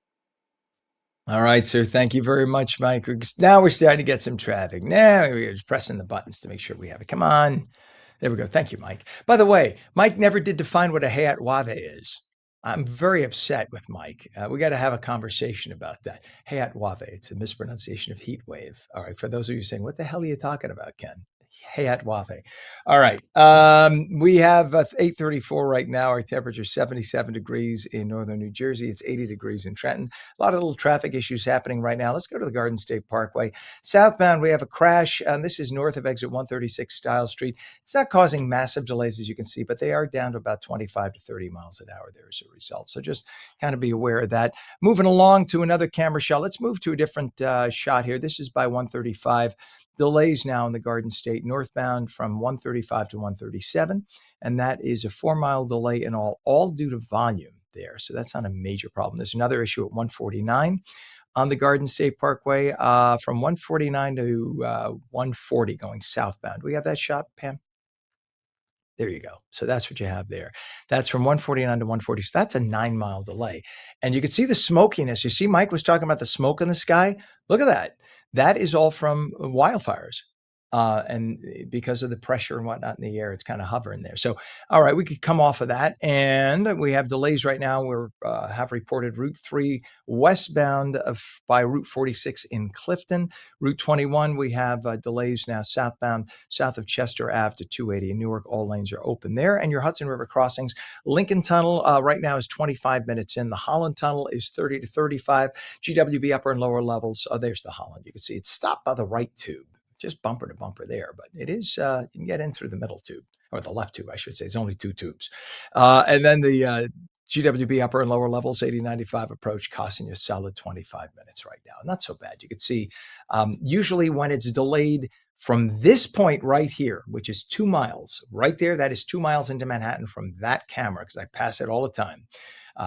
All right, sir. Thank you very much, Mike. Now we're starting to get some traffic. Now we're just pressing the buttons to make sure we have it. Come on. There we go. Thank you, Mike. By the way, Mike never did define what a Hayat Wave is. I'm very upset with Mike. We got to have a conversation about that. Hayat Wave. It's a mispronunciation of heat wave. All right. For those of you saying, what the hell are you talking about, Ken? Hayat Wave. All right. We have 8:34 right now. Our temperature is 77 degrees in northern New Jersey. It's 80 degrees in Trenton. A lot of little traffic issues happening right now. Let's go to the Garden State Parkway. Southbound, we have a crash. This is north of exit 136 Stiles Street. It's not causing massive delays, as you can see, but they are down to about 25 to 30 miles an hour there as a result. So just kind of be aware of that. Moving along to another camera shot. Let's move to a different shot here. This is by 135. Delays now in the Garden State northbound from 135 to 137. And that is a 4-mile delay in all due to volume there. So that's not a major problem. There's another issue at 149 on the Garden State Parkway from 149 to 140 going southbound. We have that shot, Pam? There you go. So that's what you have there. That's from 149 to 140. So that's a 9-mile delay. And you can see the smokiness. You see, Mike was talking about the smoke in the sky. Look at that. That is all from wildfires. And because of the pressure and whatnot in the air, it's kind of hovering there. So, all right, we could come off of that. And we have delays right now. We have reported Route 3 westbound by Route 46 in Clifton. Route 21, we have delays now southbound, south of Chester Ave to 280 in Newark. All lanes are open there. And your Hudson River crossings, Lincoln Tunnel right now is 25 minutes in. The Holland Tunnel is 30 to 35. GWB upper and lower levels. Oh, there's the Holland. You can see it's stopped by the right tube. Just bumper to bumper there, but it is, you can get in through the middle tube, or the left tube, I should say. It's only 2 tubes. And then the GWB upper and lower levels, 80-95 approach, costing you a solid 25 minutes right now. Not so bad. You can see usually when it's delayed from this point right here, which is 2 miles, right there, that is 2 miles into Manhattan from that camera, because I pass it all the time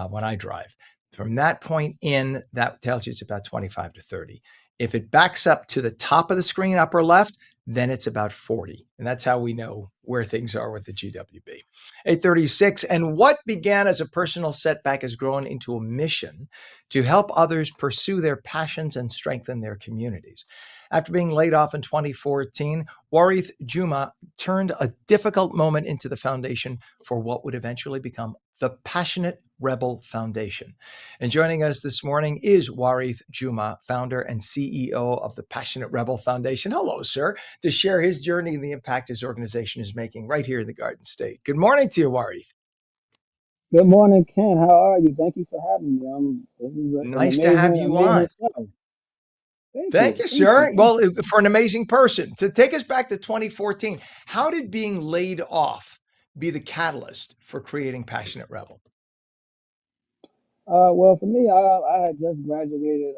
when I drive. From that point in, that tells you it's about 25 to 30. If it backs up to the top of the screen, upper left, then it's about 40. And that's how we know where things are with the GWB. 836. And what began as a personal setback has grown into a mission to help others pursue their passions and strengthen their communities. After being laid off in 2014, Warith Juma turned a difficult moment into the foundation for what would eventually become the Passionate Rebel Foundation. And joining us this morning is Warith Juma, founder and CEO of the Passionate Rebel Foundation. Hello, sir, to share his journey and the impact his organization is making right here in the Garden State. Good morning to you, Warith. Good morning, Ken. How are you? Thank you for having me. This is an Nice to have you on. show. Thank you, sir. Well, for an amazing person. To take us back to 2014, how did being laid off be the catalyst for creating Passionate Rebel? Well, for me, I had just graduated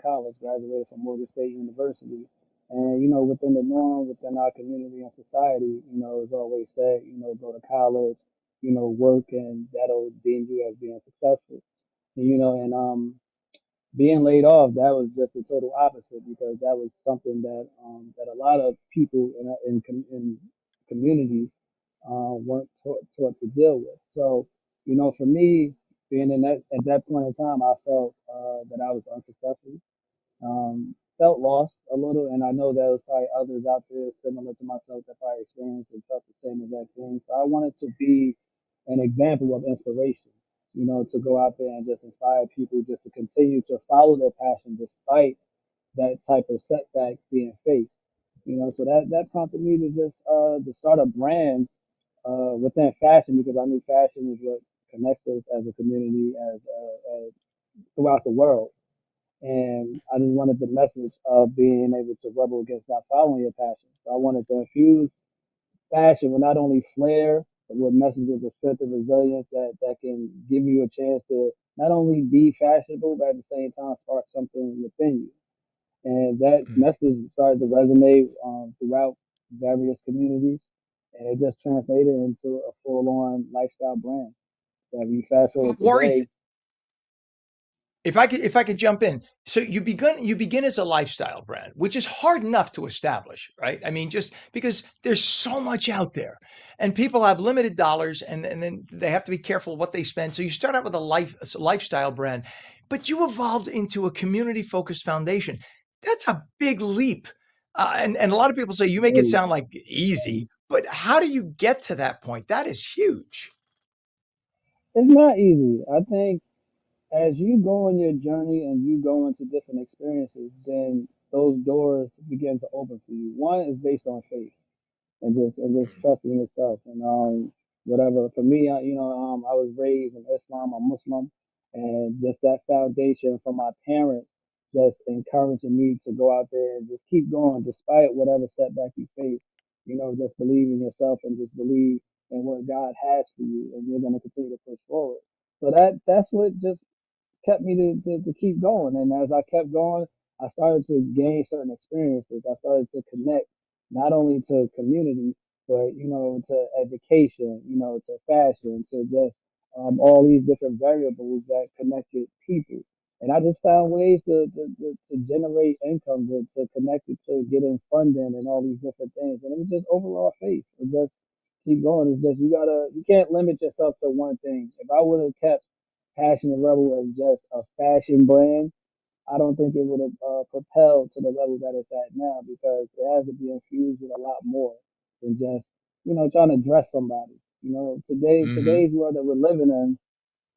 college, graduated from Morgan State University. And, within the norm, within our community and society, it's always said, go to college, work, and that'll deem you as being successful. And, being laid off, that was just the total opposite because that was something that that a lot of people in communities weren't taught to deal with. So, for me, being in that at that point in time, I felt that I was unsuccessful. Felt lost a little, and I know there was probably others out there similar to myself that probably experienced and felt the same exact thing. So I wanted to be an example of inspiration, to go out there and just inspire people just to continue to follow their passion despite that type of setback being faced. So that prompted me to just to start a brand within fashion because I knew fashion is what connects us as a community as throughout the world. And I just wanted the message of being able to rebel against not following your passion. So I wanted to infuse fashion with not only flair, but with messages of strength and resilience that can give you a chance to not only be fashionable, but at the same time spark something within you. And that Mm. message started to resonate throughout various communities. And it just translated into a full on lifestyle brand. That we fast forward Maury, today. if I could jump in. So you begin as a lifestyle brand, which is hard enough to establish, right? I mean, just because there's so much out there and people have limited dollars and then they have to be careful what they spend. So you start out with a lifestyle brand, but you evolved into a community focused foundation. That's a big leap. And a lot of people say you make it Really, sound like easy, but how do you get to that point? That is huge. it's not easy. I think as you go on your journey and you go into different experiences, then those doors begin to open for you. One is based on faith and just trusting yourself and whatever. For me, I was raised in Islam, I'm Muslim, and just that foundation from my parents just encouraging me to go out there and just keep going despite whatever setback you face. Just believe in yourself and just believe in what God has for you, and you're gonna continue to push forward. So that's what just kept me to keep going. And as I kept going, I started to gain certain experiences. I started to connect not only to community, but to education, to fashion, to just all these different variables that connected people. And I just found ways to generate income, to connect it to getting funding and all these different things. And it was just overall faith. It just keep going. It's just you can't limit yourself to one thing. If I would have kept Passion and Rebel as just a fashion brand, I don't think it would have propelled to the level that it's at now because it has to be infused with a lot more than just trying to dress somebody. Hmm. Today's world that we're living in,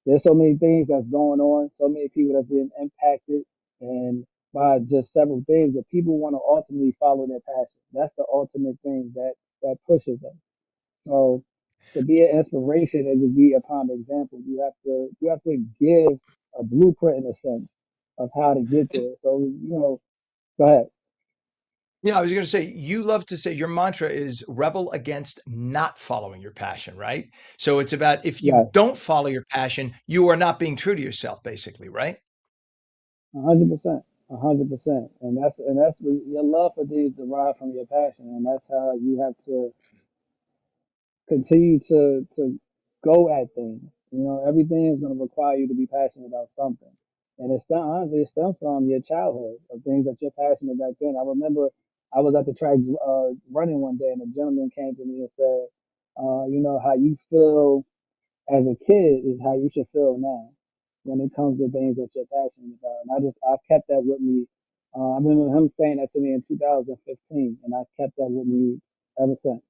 there's so many things that's going on, so many people that's being impacted and by just several things, but people want to ultimately follow their passion. That's the ultimate thing that pushes them. So to be an inspiration and to be a prime example, you have to give a blueprint in a sense of how to get there. So go ahead. I was going to say, you love to say your mantra is rebel against not following your passion, right? So it's about if you Yes, don't follow your passion, you are not being true to yourself, basically, right? 100%, 100%, and that's your love for these derived from your passion, and that's how you have to continue to go at things. Everything is going to require you to be passionate about something, and honestly it stems from your childhood of things that you're passionate back then. I remember I was at the track running one day, and a gentleman came to me and said, how you feel as a kid is how you should feel now when it comes to things that you're passionate about. And I kept that with me. I remember him saying that to me in 2015, and I kept that with me ever since.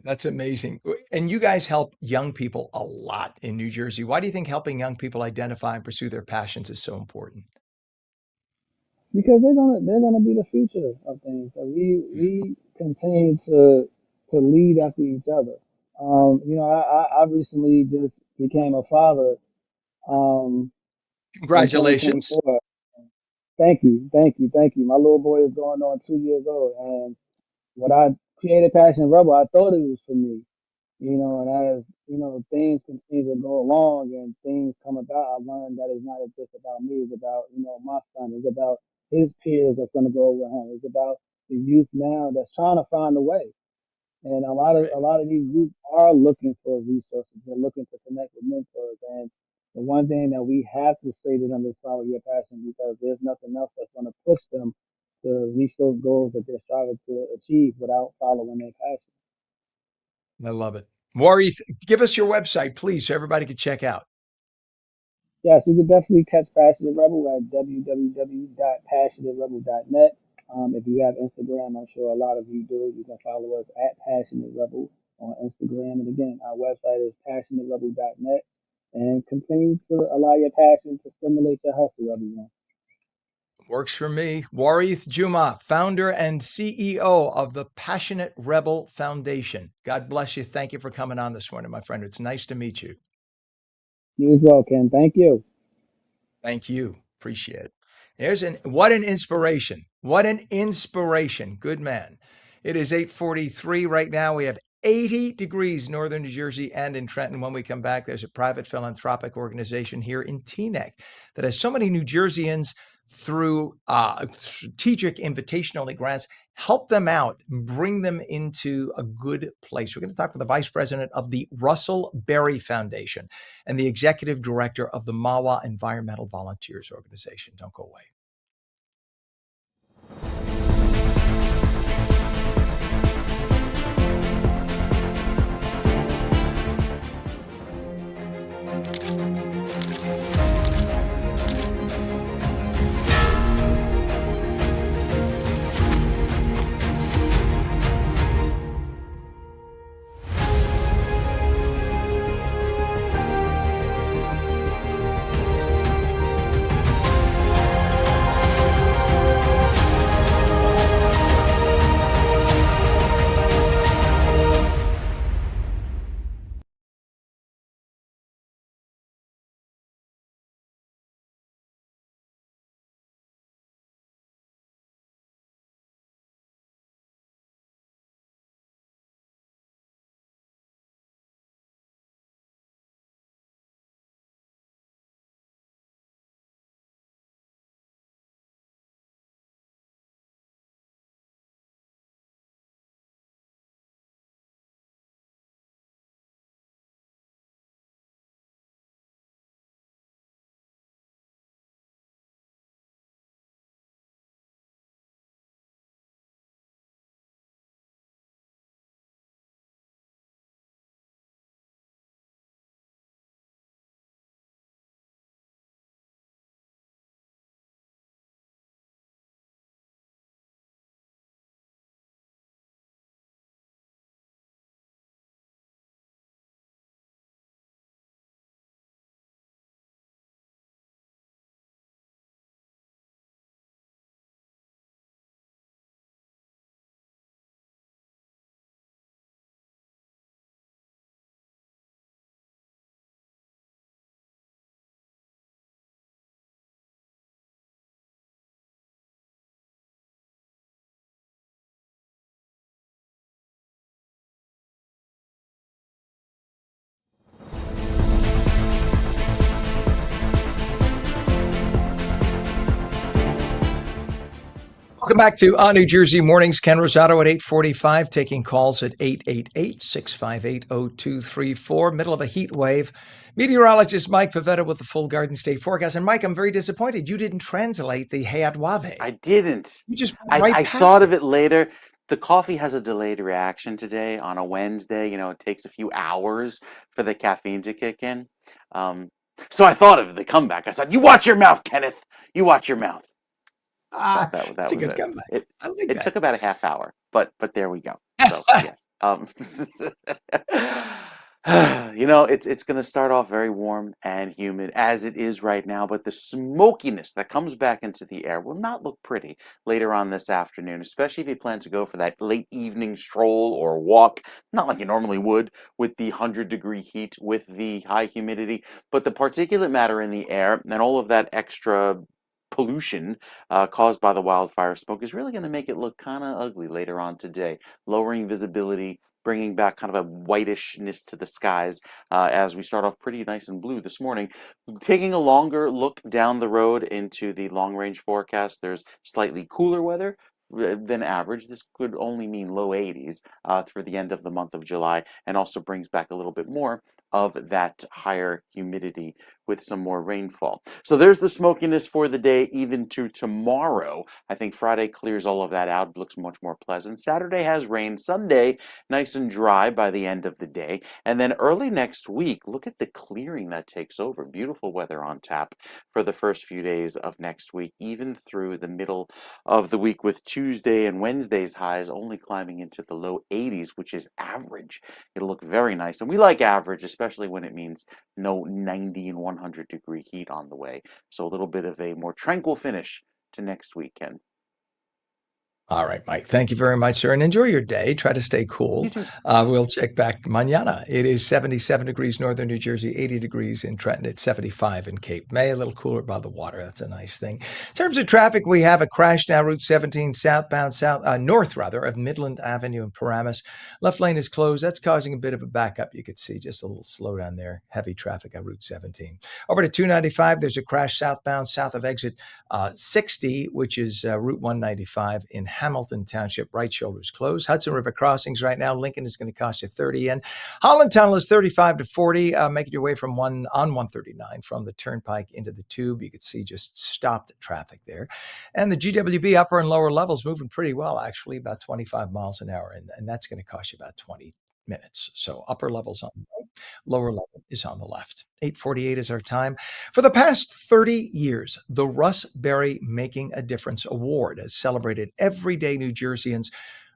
That's amazing. And you guys help young people a lot in New Jersey. Why do you think helping young people identify and pursue their passions is so important? Because they're gonna be the future of things. So we continue to lead after each other. I recently just became a father um, in Congratulations. 2024. Thank you, thank you, thank you. My little boy is going on 2 years old, and what I created Passion Rebel, I thought it was for me. And as things continue to go along and things come about, I learned that it's not just about me. It's about my son. It's about his peers that's going to go with him. It's about the youth now that's trying to find a way. And a lot of Right. a lot of these youth are looking for resources. They're looking to connect with mentors, and The one thing that we have to say to them is follow your passion, because there's nothing else that's going to push them to reach those goals that they're striving to achieve without following their passion. I love it. Warith, give us your website, please, so everybody can check out. Yes, you can definitely catch Passionate Rebel at www.passionaterebel.net. If you have Instagram, I'm sure a lot of you do. You can follow us at Passionate Rebel on Instagram. And again, our website is passionaterebel.net. And continue to allow your passion to stimulate your hustle, everyone. Works for me. Warith Juma, founder and CEO of the Passionate Rebel Foundation. God bless you. Thank you for coming on this morning, my friend. It's nice to meet you. You as well, Ken. Thank you. Thank you. Appreciate it. What an inspiration. What an inspiration. Good man. It is 8:43 right now. We have 80 degrees northern New Jersey and in Trenton. When we come back, there's a private philanthropic organization here in Teaneck that has so many New Jerseyans through strategic invitation-only grants, help them out, bring them into a good place. We're going to talk with the vice president of the Russell Berry Foundation and the executive director of the Mawa Environmental Volunteers Organization. Don't go away. Welcome back to New Jersey Mornings. Ken Rosato at 8:45, taking calls at 888-658-0234. Middle of a heat wave. Meteorologist Mike Favetta with the full Garden State forecast. And Mike, I'm very disappointed. You didn't translate the Hayat Wave. I didn't. You just went right I past thought of it later. The coffee has a delayed reaction today on a Wednesday. You know, it takes a few hours for the caffeine to kick in. So I thought of the comeback. I said, "You watch your mouth, Kenneth. You watch your mouth." That that's a was good it. comeback. I like It that. took about a half hour, but there we go. So yes, you know, it's going to start off very warm and humid as it is right now, but the smokiness that comes back into the air will not look pretty later on this afternoon, especially if you plan to go for that late evening stroll or walk, not like you normally would with the 100-degree heat with the high humidity, but the particulate matter in the air and all of that extra pollution caused by the wildfire smoke is really going to make it look kind of ugly later on today, lowering visibility, bringing back kind of a whitishness to the skies as we start off pretty nice and blue this morning. Taking a longer look down the road into the long-range forecast, there's slightly cooler weather than average. This could only mean low 80s through the end of the month of July, and also brings back a little bit more of that higher humidity with some more rainfall. So there's the smokiness for the day, even to tomorrow. I think Friday clears all of that out, looks much more pleasant. Saturday has rain. Sunday, nice and dry by the end of the day. And then early next week, look at the clearing that takes over. Beautiful weather on tap for the first few days of next week, even through the middle of the week, with Tuesday and Wednesday's highs only climbing into the low 80s, which is average. It'll look very nice. And we like average, especially when it means no 90 and 100-degree heat on the way. So a little bit of a more tranquil finish to next weekend. All right, Mike. Thank you very much, sir. And enjoy your day. Try to stay cool. You too. We'll check back mañana. It is 77 degrees northern New Jersey, 80 degrees in Trenton. It's 75 in Cape May, a little cooler by the water. That's a nice thing. In terms of traffic, we have a crash now, Route 17 north of Midland Avenue in Paramus. Left lane is closed. That's causing a bit of a backup. You could see just a little slowdown there. Heavy traffic on Route 17. Over to 295, there's a crash southbound south of exit 60, which is Route 195 in Hamilton Township. Right shoulder is closed. Hudson River crossings right now. Lincoln is going to cost you 30 in. Holland Tunnel is 35 to 40. Making your way from 139 from the Turnpike into the Tube. You can see just stopped traffic there. And the GWB upper and lower levels moving pretty well, actually, about 25 miles an hour. And that's going to cost you about 20 minutes. So upper levels on the right, lower level is on the left. 8:48 is our time. For the past 30 years, the Russ Berry Making a Difference Award has celebrated everyday New Jerseyans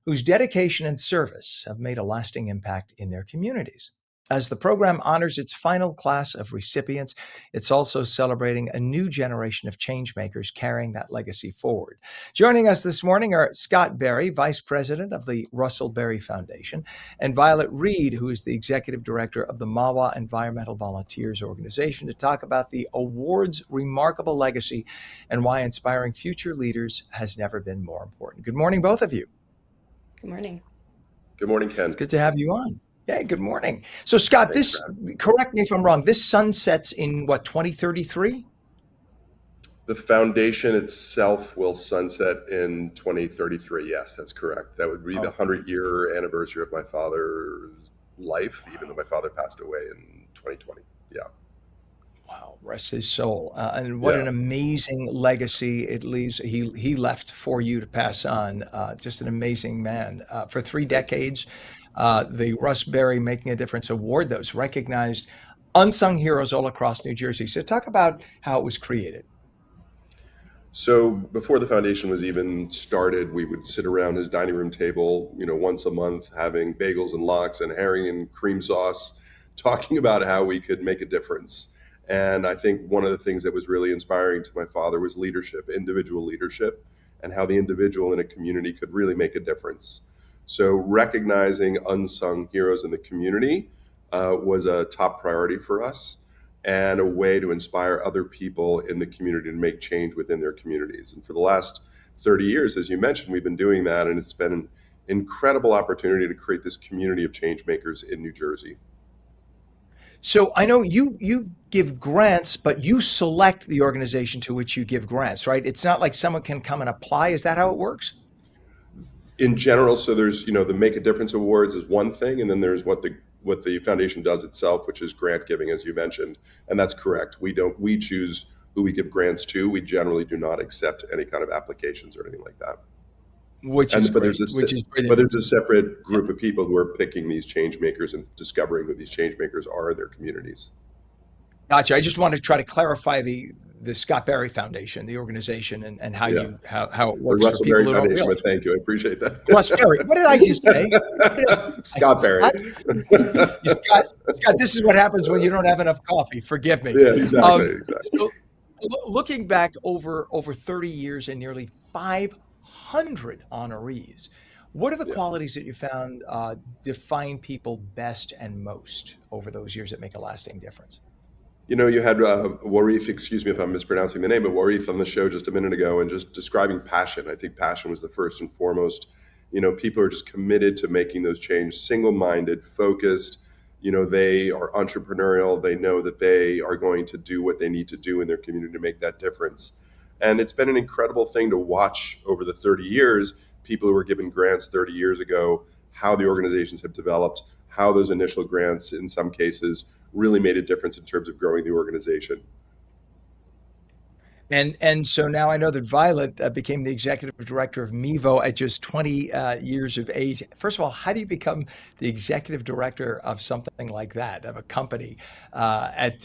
whose dedication and service have made a lasting impact in their communities. As the program honors its final class of recipients, it's also celebrating a new generation of changemakers carrying that legacy forward. Joining us this morning are Scott Berry, Vice President of the Russell Berry Foundation, and Violet Reed, who is the Executive Director of the Mahwah Environmental Volunteers Organization, to talk about the award's remarkable legacy and why inspiring future leaders has never been more important. Good morning, both of you. Good morning. Good morning, Ken. It's good to have you on. Yeah, good morning. So, Scott, correct me if I'm wrong, this sunsets in what, 2033? The foundation itself will sunset in 2033. Yes, that's correct. That would be the 100-year anniversary of my father's life, even though my father passed away in 2020. Yeah. Wow, rest his soul. And what an amazing legacy it leaves. He left for you to pass on. Just an amazing man. For 3 decades, the Russ Berry Making a Difference Award, those recognized unsung heroes all across New Jersey. So talk about how it was created. So before the foundation was even started, we would sit around his dining room table, once a month, having bagels and lox and herring and cream sauce, talking about how we could make a difference. And I think one of the things that was really inspiring to my father was leadership, individual leadership, and how the individual in a community could really make a difference. So recognizing unsung heroes in the community was a top priority for us, and a way to inspire other people in the community to make change within their communities. And for the last 30 years, as you mentioned, we've been doing that, and it's been an incredible opportunity to create this community of change makers in New Jersey. So I know you give grants, but you select the organization to which you give grants, right? It's not like someone can come and apply. Is that how it works? In general, so there's, the Make a Difference Awards is one thing, and then there's what the foundation does itself, which is grant giving, as you mentioned. And that's correct. We choose who we give grants to. We generally do not accept any kind of applications or anything like that. But there's a separate group of people who are picking these change makers and discovering who these change makers are in their communities. Gotcha. I just want to try to clarify the Scott Berry Foundation, the organization, and how how it works. The Russell Berry Foundation, but thank you. I appreciate that. Russ Berry. What did I just say? Scott Berry. Scott, this is what happens when you don't have enough coffee. Forgive me. Yeah, exactly. So, looking back over 30 years and nearly 500 honorees, what are the qualities that you found define people best and most over those years that make a lasting difference? You had Warif, excuse me if I'm mispronouncing the name, but Warif on the show just a minute ago, and just describing passion. I think passion was the first and foremost. People are just committed to making those changes, single-minded, focused. They are entrepreneurial. They know that they are going to do what they need to do in their community to make that difference. And it's been an incredible thing to watch over the 30 years, people who were given grants 30 years ago, how the organizations have developed, how those initial grants, in some cases, really made a difference in terms of growing the organization. And so now I know that Violet became the executive director of Mevo at just 20 years of age. First of all, how do you become the executive director of something like that, of a company at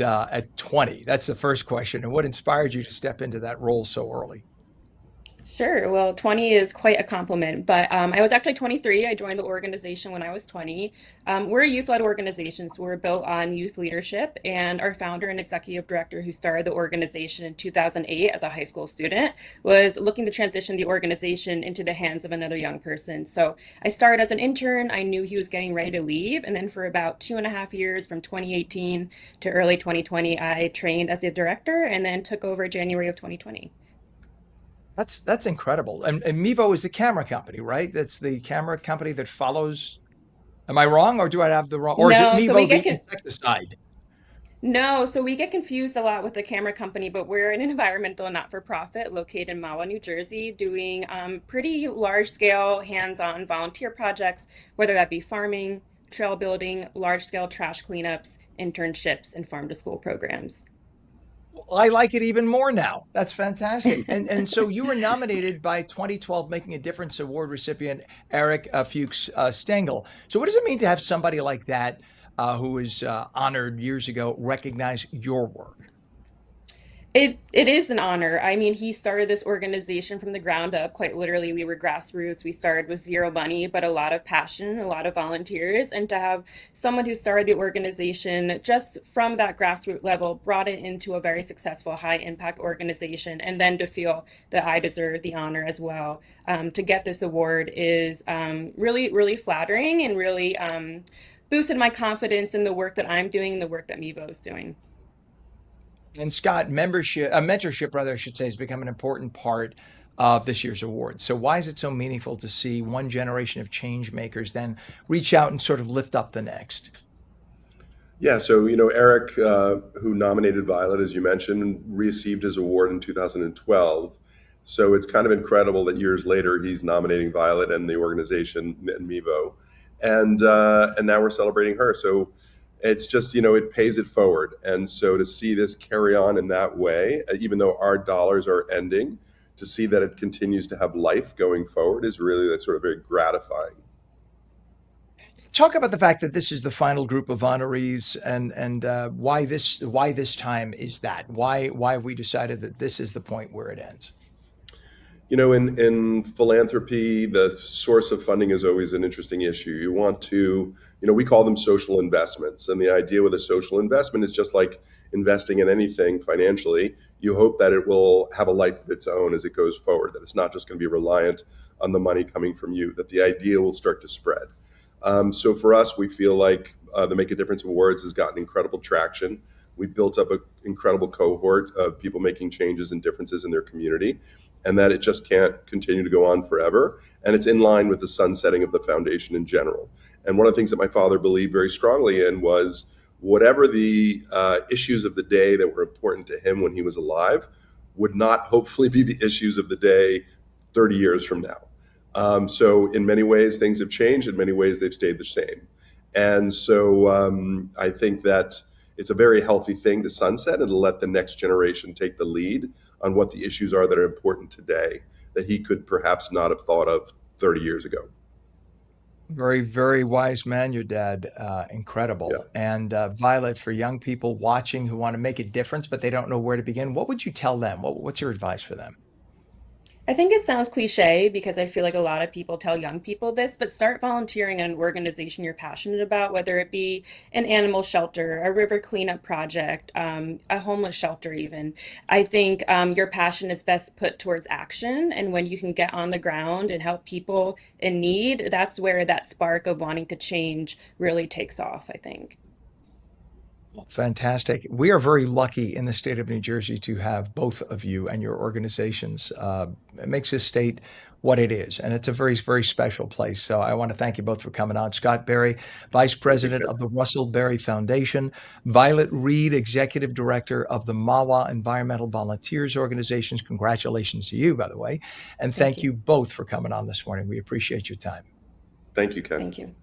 20? That's the first question. And what inspired you to step into that role so early? Sure. Well, 20 is quite a compliment, but I was actually 23. I joined the organization when I was 20. We're a youth-led organization, so we're built on youth leadership, and our founder and executive director, who started the organization in 2008 as a high school student, was looking to transition the organization into the hands of another young person. So I started as an intern. I knew he was getting ready to leave, and then for about 2.5 years, from 2018 to early 2020, I trained as a director and then took over January of 2020. That's incredible. And Mevo is the camera company, right? That's the camera company that follows. Am I wrong, or do I have the wrong? Or is it No, so we Mevo get the con insecticide? No, so we get confused a lot with the camera company, but we're an environmental not-for-profit located in Mahwah, New Jersey, doing pretty large-scale, hands-on volunteer projects, whether that be farming, trail building, large-scale trash cleanups, internships, and farm-to-school programs. Well, I like it even more now. That's fantastic. And so you were nominated by 2012 Making a Difference Award recipient Eric Fuchs Stengel. So what does it mean to have somebody like that who was honored years ago recognize your work? It is an honor. I mean, he started this organization from the ground up. Quite literally, we were grassroots. We started with zero money, but a lot of passion, a lot of volunteers, and to have someone who started the organization just from that grassroots level, brought it into a very successful, high impact organization, and then to feel that I deserve the honor as well. To get this award is really, really flattering and really boosted my confidence in the work that I'm doing and the work that Mevo is doing. And Scott, mentorship, rather, I should say, has become an important part of this year's award. So why is it so meaningful to see one generation of change makers then reach out and sort of lift up the next? Yeah, so Eric, who nominated Violet, as you mentioned, received his award in 2012. So it's kind of incredible that years later he's nominating Violet and the organization and Mevo, and now we're celebrating her. So it's just it pays it forward, and so to see this carry on in that way, even though our dollars are ending, to see that it continues to have life going forward is really sort of very gratifying. Talk about the fact that this is the final group of honorees, and why this time is that? Why have we decided that this is the point where it ends? In philanthropy, the source of funding is always an interesting issue. You want to, we call them social investments. And the idea with a social investment is just like investing in anything financially. You hope that it will have a life of its own as it goes forward, that it's not just going to be reliant on the money coming from you, that the idea will start to spread. So for us, we feel like the Make a Difference Awards has gotten incredible traction. We've built up an incredible cohort of people making changes and differences in their community, and that it just can't continue to go on forever. And it's in line with the sunsetting of the foundation in general. And one of the things that my father believed very strongly in was whatever the issues of the day that were important to him when he was alive would not hopefully be the issues of the day 30 years from now. So in many ways, things have changed. In many ways, they've stayed the same. And so I think that it's a very healthy thing to sunset and to let the next generation take the lead on what the issues are that are important today that he could perhaps not have thought of 30 years ago. Very, very wise man, your dad. Incredible. Yeah. And Violet, for young people watching who want to make a difference, but they don't know where to begin, what would you tell them? What's your advice for them? I think it sounds cliche because I feel like a lot of people tell young people this, but start volunteering in an organization you're passionate about, whether it be an animal shelter, a river cleanup project, a homeless shelter, even. I think your passion is best put towards action. And when you can get on the ground and help people in need, that's where that spark of wanting to change really takes off, I think. Fantastic. We are very lucky in the state of New Jersey to have both of you and your organizations. It makes this state what it is, and it's a very, very special place. So I want to thank you both for coming on. Scott Berry, Vice Thank you, President Ken. of the Russell Berry Foundation, Violet Reed, Executive Director of the Mawa Environmental Volunteers Organizations. Congratulations to you, by the way. And thank you both for coming on this morning. We appreciate your time. Thank you, Ken. Thank you.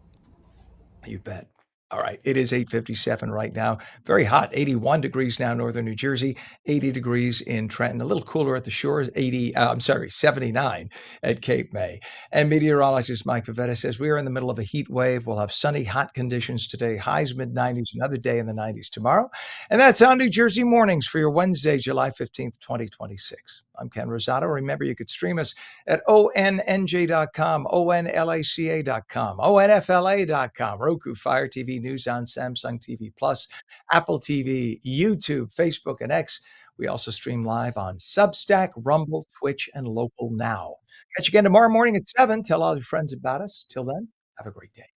You bet. All right. It is 8:57 right now. Very hot. 81 degrees now, northern New Jersey. 80 degrees in Trenton. A little cooler at the shores. 79 at Cape May. And meteorologist Mike Favetta says we are in the middle of a heat wave. We'll have sunny, hot conditions today. Highs mid-90s. Another day in the 90s tomorrow. And that's on New Jersey Mornings for your Wednesday, July 15th, 2026. I'm Ken Rosato. Remember, you could stream us at ONNJ.com, ONLACA.com, ONFLA.com, Roku, Fire TV, News on Samsung TV Plus, Apple TV, YouTube, Facebook, and X. We also stream live on Substack, Rumble, Twitch, and Local Now. Catch you again tomorrow morning at 7. Tell all your friends about us. Till then, have a great day.